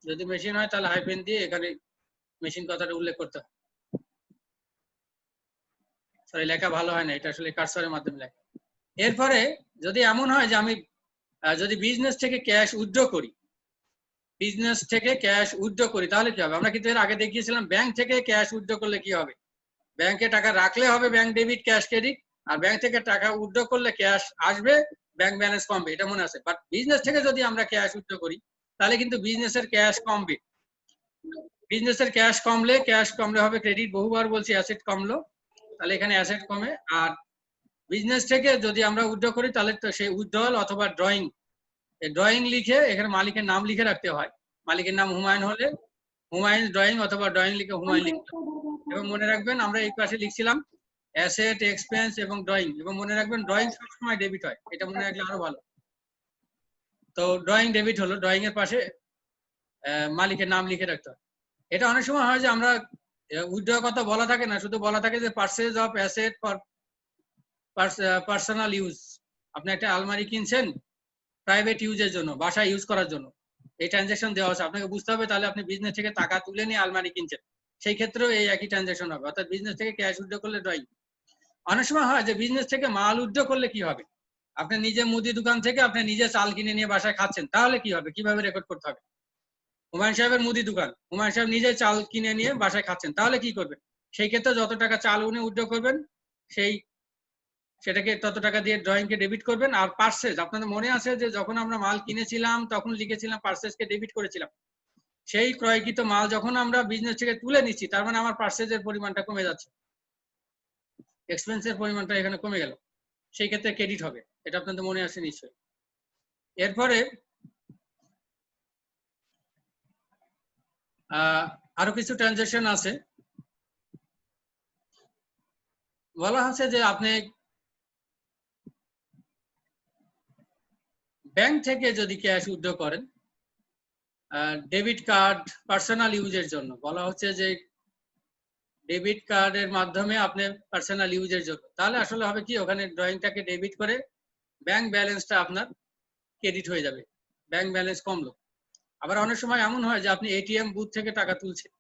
Speaker 1: যদি মেশিন হয় তাহলে হাইপেন দিয়ে এখানে মেশিন কথাটা উল্লেখ করতে হয়। সরি লেখা ভালো হয় না, এটা আসলে কার্সরের মাধ্যমে লেখা। এরপরে যদি এমন হয় যে আমি যদি বিজনেস থেকে ক্যাশ উইথড্র করি, বিজনেস থেকে ক্যাশ উইথড্র করি তাহলে কি হবে? আমরা কিন্তু এর আগে দেখিয়েছিলাম ব্যাংক থেকে ক্যাশ উইথড্র করলে কি হবে। ব্যাংকে টাকা রাখলে হবে ব্যাংক ডেবিট ক্যাশ ক্রেডিট, আর ব্যাংক থেকে টাকা উইথড্র করলে ক্যাশ আসবে, ব্যাংক ব্যালেন্স কমবে, এটা মনে আছে। বাট বিজনেস থেকে যদি আমরা ক্যাশ উইথড্র করি তাহলে কিন্তু বিজনেসের ক্যাশ কমবে। বিজনেসের ক্যাশ কমলে হবে ক্রেডিট, বহুবার বলছি অ্যাসেট কমলো, তাহলে এখানে অ্যাসেট কমে। আর বিজনেস থেকে যদি আমরা উইথড্র করি তাহলে তো সেই উইথড্রয়াল অথবা ড্রয়িং, ড্রয়িং লিখে এখানে মালিকের নাম লিখে রাখতে হয়। মালিকের নাম হুমায়ুন হলে হুমায়ুন ড্রয়িং, অথবা ড্রয়িং লিখে হুমায়ুন লিখতে। এবং মনে রাখবেন আমরা এই পাশে লিখছিলাম অ্যাসেট এক্সপেন্স এবং ড্রয়িং, এবং মনে রাখবেন ড্রয়িং সবসময় ডেবিট হয়, এটা মনে রাখলে আরো ভালো। তো ড্রয়িং ডেবিট হলো, ড্রয়িং এর পাশে মালিকের নাম লিখে রাখতে হয়। এটা অনেক সময় হয় যে আমরা উইথড্র কথা বলা থাকে না, শুধু বলা থাকে যে purchase of asset for personal use. আপনি একটা আলমারি কিনছেন প্রাইভেট ইউজের জন্য, বাসায় ইউজ করার জন্য, এই ট্রানজাকশন দেওয়া আছে, আপনাকে বুঝতে হবে তাহলে আপনি বিজনেস থেকে টাকা তুলে নিয়ে আলমারি কিনছেন, সেই ক্ষেত্রেও এই একই ট্রানজাকশন হবে, অর্থাৎ বিজনেস থেকে ক্যাশ উইথড্র করলে ড্রয়িং। অনেক সময় হয় যে বিজনেস থেকে মাল উইথড্র করলে কি হবে, আপনি নিজে মুদি দোকান থেকে আপনি নিজে চাল কিনে নিয়ে বাসায় খাচ্ছেন, তাহলে কি হবে, কিভাবে রেকর্ড করতে হবে? হুমায়ুন সাহেবের মুদি দোকান, হুমায়ুন সাহেব নিজে চাল কিনে নিয়ে বাসায় খাচ্ছেন, তাহলে কি করবেন? সেই ক্ষেত্রে যত টাকা চাল উনি উইথড্র করবেন সেটাকে তত টাকা দিয়ে ড্রয়িং কে ডেবিট করবেন। আর পার্সেস, আপনাদের মনে আছে যে যখন আমরা মাল কিনেছিলাম তখন লিখেছিলাম পার্সেস কে ডেবিট করেছিলাম, সেই ক্রয়কৃত মাল যখন আমরা বিজনেস থেকে তুলে নিচ্ছি তার মানে আমার পার্সেসের পরিমাণটা কমে যাচ্ছে, এক্সপেন্সের পরিমাণটা এখানে কমে গেল, সেই ক্ষেত্রে ক্রেডিট হবে, এটা আপনাদের মনে আছে নিশ্চয়ই। এরপরে আরো কিছু ট্রানজাকশন আছে, বলা হচ্ছে যে আপনি ব্যাংক থেকে যদি ক্যাশ উইথড্র করেন ডেবিট কার্ড পার্সোনাল ইউজের জন্য, বলা হচ্ছে যে ডেবিট কার্ডের মাধ্যমে আপনি পার্সোনাল ইউজের জন্য, তাহলে আসলে হবে কি ওখানে ড্রয়িংটাকে ডেবিট করে ব্যাংক ব্যালেন্সটা আপনার ক্রেডিট হয়ে যাবে, ব্যাংক ব্যালেন্স কমলো। আবার অনেক সময় এমন হয় যে আপনি এটিএম বুথ থেকে টাকা তুলছেন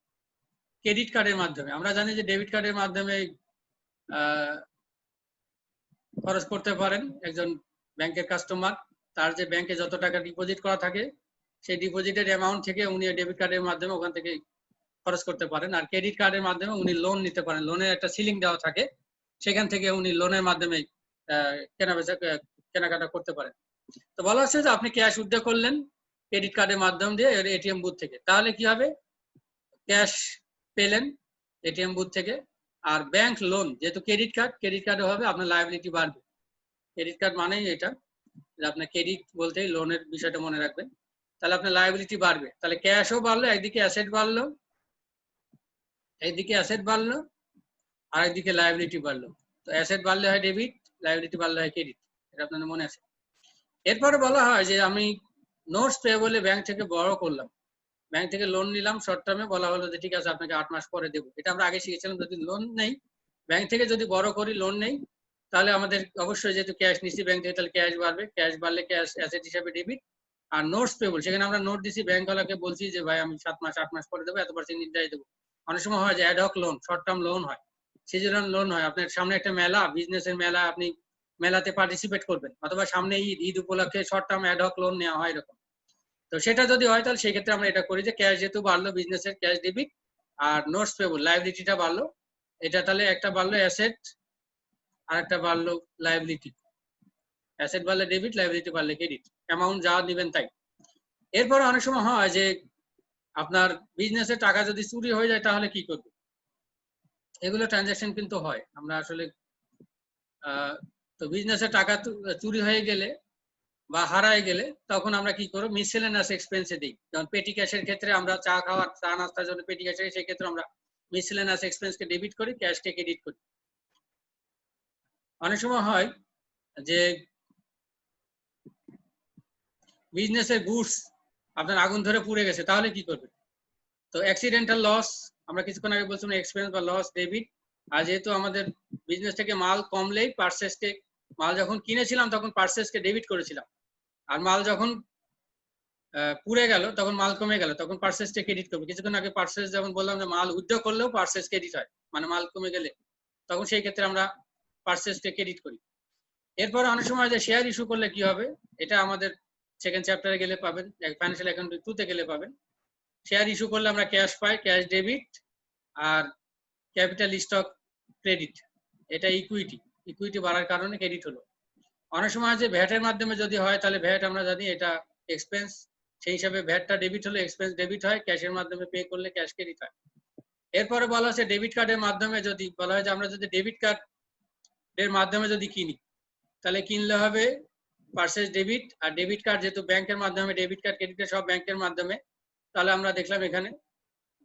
Speaker 1: ক্রেডিট কার্ডের মাধ্যমে। আমরা জানি যে ডেবিট কার্ডের মাধ্যমে খরচ করতে পারেন একজন ব্যাংকের কাস্টমার, তার যে ব্যাংকে যত টাকা ডিপোজিট করা থাকে সেই ডিপোজিটের অ্যামাউন্ট থেকে উনি ডেবিট কার্ডের মাধ্যমে ওখান থেকে খরচ করতে পারেন। আর ক্রেডিট কার্ডের মাধ্যমে উনি লোন নিতে পারেন, লোনের একটা সিলিং দেওয়া থাকে, সেখান থেকে উনি লোনের মাধ্যমে কেনাকাটা করতে পারেন। তো বলা হচ্ছে যে আপনি ক্যাশ উইথড্র করলেন ক্রেডিট কার্ডের মাধ্যম দিয়ে এটিএম বুথ থেকে, তাহলে কি হবে, ক্যাশ পেলেন এটিএম বুথ থেকে। আর ব্যাংক লোন, যেহেতু ক্রেডিট কার্ডে হবে আপনার লায়াবিলিটি বাড়বে, ক্রেডিট কার্ড মানেই এটা যে আপনার ক্রেডিট বলতেই লোনের বিষয়টা মনে রাখবেন, তাহলে আপনার লায়াবিলিটি বাড়বে, তাহলে ক্যাশও বাড়লো, একদিকে অ্যাসেট বাড়লো, এইদিকে অ্যাসেট বাড়লো আর একদিকে লায়াবিলিটি বাড়লো। তো অ্যাসেট বাড়লে হয় ডেবিট, লায়াবিলিটি বাড়লে হয় ক্রেডিট, এটা আপনাদের মনে আছে। এরপরে বলা হয় যে আমি নোটস পেয়েবলে ব্যাংক থেকে বড় করলাম, ব্যাংক থেকে লোন নিলাম শর্ট টার্মে, বলা হলো যে ঠিক আছে আপনাকে 8 মাস পরে দেবো। এটা আমরা আগে শিখেছিলাম, যদি লোন নেই ব্যাংক থেকে, যদি বড় করি লোন নেই, তাহলে আমাদের অবশ্যই যেহেতু ক্যাশ নিচ্ছি ব্যাংক থেকে, তাহলে ক্যাশ বাড়বে, ক্যাশ বাড়লে ক্যাশ অ্যাসেট হিসাবে ডেবিট। আর নোটস পেবল, সেখানে আমরা নোট দিচ্ছি ব্যাংকওয়ালাকে, বলছি যে ভাই আমি 7 মাস 8 মাস পরে দেবো, এত পার্সেন্ট ইন্টারেস্ট দেবো। অনেক সময় হয় যে ad hoc loan, short term loan হয়, সিজনাল লোন হয়। আপনার সামনে একটা মেলা, বিজনেসের মেলা, আপনি মেলাতে পার্টিসিপেট করবেন, অথবা সামনে ঈদ উপলক্ষে শর্ট টার্ম অ্যাডহক লোন নেওয়া হয় এরকম। তো সেটা যদি হয় তাহলে সেই ক্ষেত্রে আমরা এটা করি যে ক্যাশ যেহেতু বাড়লো, বিজনেসের ক্যাশ ডেবিট, আর নোটস পেবল লায়াবিলিটিটা বাড়লো, এটা তাহলে একটা বাড়লো অ্যাসেট আর একটা বাড়লো লায়াবিলিটি। অ্যাসেট বাড়লে ডেবিট, লায়াবিলিটি বাড়লে ক্রেডিট, অ্যামাউন্ট যা দিবেন তাই। এরপরে অনেক সময় হয় যে আপনার বিজনেসের টাকা যদি চুরি হয়ে যায় তাহলে কি করবে, এগুলো ট্রানজাকশন কিন্তু হয়। আমরা আসলে তো বিজনেসের টাকা চুরি হয়ে গেলে বা হারায় গেলে তখন আমরা কি করব, মিসেলেনাস এক্সপেন্সে দিই। যেমন পেটি ক্যাশের ক্ষেত্রে আমরা চা খাওয়ার, চা নাস্তার জন্য পেটি ক্যাশে, সেই ক্ষেত্রে আমরা মিসেলেনাস এক্সপেন্সকে ডেবিট করি, ক্যাশকে ক্রেডিট করি। অনেক সময় হয় যে বিজনেসের গুডস আপনার আগুন ধরে পুড়ে গেছে, তাহলে কি করবে? তো অ্যাক্সিডেন্টাল লস, আমরা কিছুক্ষণ আগে বলছিলাম এক্সপেন্স বা লস ডেবিট। আর যেহেতু আমাদের বিজনেস থেকে মাল কমলেই পার্সেসকে, মাল যখন কিনেছিলাম তখন পার্সেসকে ডেবিট করেছিলাম, আর মাল যখন পুড়ে গেল তখন মাল কমে গেল, তখন পার্সেসকে ক্রেডিট করবো। কিছুক্ষণ আগে পার্সেস যেমন বললাম যে মাল উইথড্র করলেও পার্সেস ক্রেডিট হয়, মানে মাল কমে গেলে তখন সেই ক্ষেত্রে আমরা পার্সেসকে ক্রেডিট করি। এরপরে অনেক সময় যে শেয়ার ইস্যু করলে কি হবে, এটা আমাদের সেকেন্ড চ্যাপ্টারে গেলে পাবেন, ফাইন্যান্সিয়াল অ্যাকাউন্টিং 2 তে গেলে পাবেন। শেয়ার ইস্যু করলে আমরা ক্যাশ পাই, ক্যাশ ডেবিট, আর ক্যাপিটাল স্টক ক্রেডিট, এটা ইকুইটি, ইকুইটি বাড়ার কারণে ক্রেডিট হলো। অনেক সময় যে ভ্যাটের মাধ্যমে যদি হয় তাহলে ভ্যাট আমরা জানি এটা এক্সপেন্স, সেই হিসাবে ভ্যাটটা ডেবিট হলে এক্সপেন্স ডেবিট হয়, ক্যাশের মাধ্যমে পে করলে ক্যাশ ক্রেডিট হয়। এরপরে বলা হচ্ছে ডেবিট কার্ডের মাধ্যমে যদি বলা হয় যে আমরা যদি ডেবিট কার্ডের মাধ্যমে যদি কিনি তাহলে কিনলে হবে পার্সেস ডেবিট, আর ডেবিট কার্ড যেহেতু ব্যাংকের মাধ্যমে, ডেবিট কার্ড ক্রেডিট কার্ড সব ব্যাংকের মাধ্যমে, তাহলে আমরা দেখলাম এখানে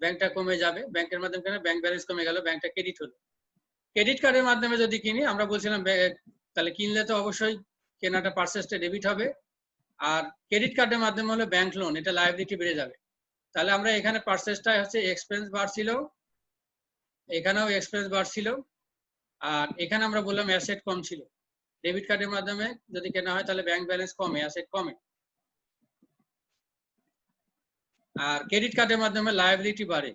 Speaker 1: ব্যাংকটা কমে যাবে, ব্যাংকের মাধ্যমে কেন ব্যাংক ব্যালেন্স কমে গেল, ব্যাংকটা ক্রেডিট হলো। ক্রেডিট কার্ডের মাধ্যমে যদি কিনি আমরা বলছিলাম তাহলে কিনলে তো অবশ্যই কেনাটা পার্সেসটা ডেবিট হবে, আর ক্রেডিট কার্ডের মাধ্যমে হলো ব্যাংক লোন, এটা লায়াবিলিটি বেড়ে যাবে। তাহলে আমরা এখানে পার্সেসটা হচ্ছে এক্সপেন্স বাড়ছিল, এখানেও এক্সপেন্স বাড়ছিল, আর এখানে আমরা বললাম অ্যাসেট কম ছিল। ডেবিট কার্ডের মাধ্যমে যদি কেনা হয় তাহলে ব্যাংক ব্যালেন্স কমে, অ্যাসেট কমে, আর ক্রেডিট কার্ডের মাধ্যমে লায়াবিলিটি বাড়ে,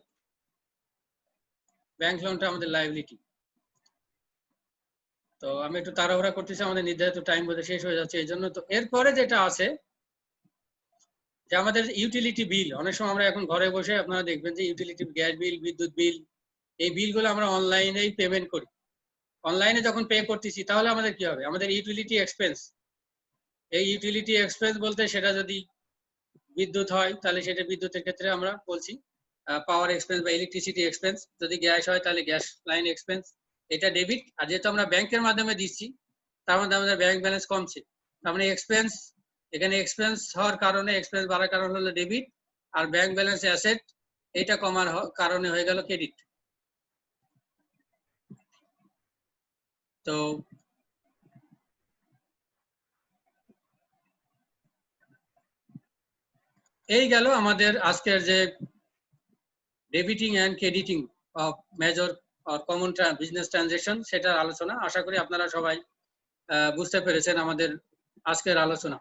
Speaker 1: ব্যাংক লোনটা আমাদের লায়াবিলিটি। তো আমি একটু তাড়াহুড়া করতেছি, আমাদের নির্ধারিত টাইম বোধহয় শেষ হয়ে যাচ্ছে এই জন্য। তো এরপরে যেটা আছে যে আমাদের ইউটিলিটি বিল, অনেক সময় আমরা এখন ঘরে বসে আপনারা দেখবেন যে ইউটিলিটি, গ্যাস বিল, বিদ্যুৎ বিল, এই বিলগুলো আমরা অনলাইনেই পেমেন্ট করি। অনলাইনে যখন পে করতেছি তাহলে আমাদের কি হবে, আমাদের ইউটিলিটি এক্সপেন্স, এই ইউটিলিটি এক্সপেন্স বলতে সেটা যদি বিদ্যুৎ হয় তাহলে সেটা বিদ্যুতের ক্ষেত্রে আমরা বলছি পাওয়ার এক্সপেন্স বা ইলেকট্রিসিটি এক্সপেন্স, যদি গ্যাস হয় তাহলে গ্যাস লাইন এক্সপেন্স, এটা ডেবিট। আর যেহেতু আমরা ব্যাংকের মাধ্যমে দিচ্ছি তার মধ্যে আমাদের ব্যাংক ব্যালেন্স কমছে, তার মানে এক্সপেন্স, এখানে এক্সপেন্স হওয়ার কারণে, এক্সপেন্স বাড়ার কারণ হলো ডেবিট, আর ব্যাংক ব্যালেন্স অ্যাসেট এটা কমার কারণে হয়ে গেল ক্রেডিট। তো এই গেল আমাদের আজকের যে ডেবিটিং and ক্রেডিটিং of major or common business transaction, সেটার আলোচনা। আশা করি আপনারা সবাই বুঝতে পেরেছেন আমাদের আজকের আলোচনা।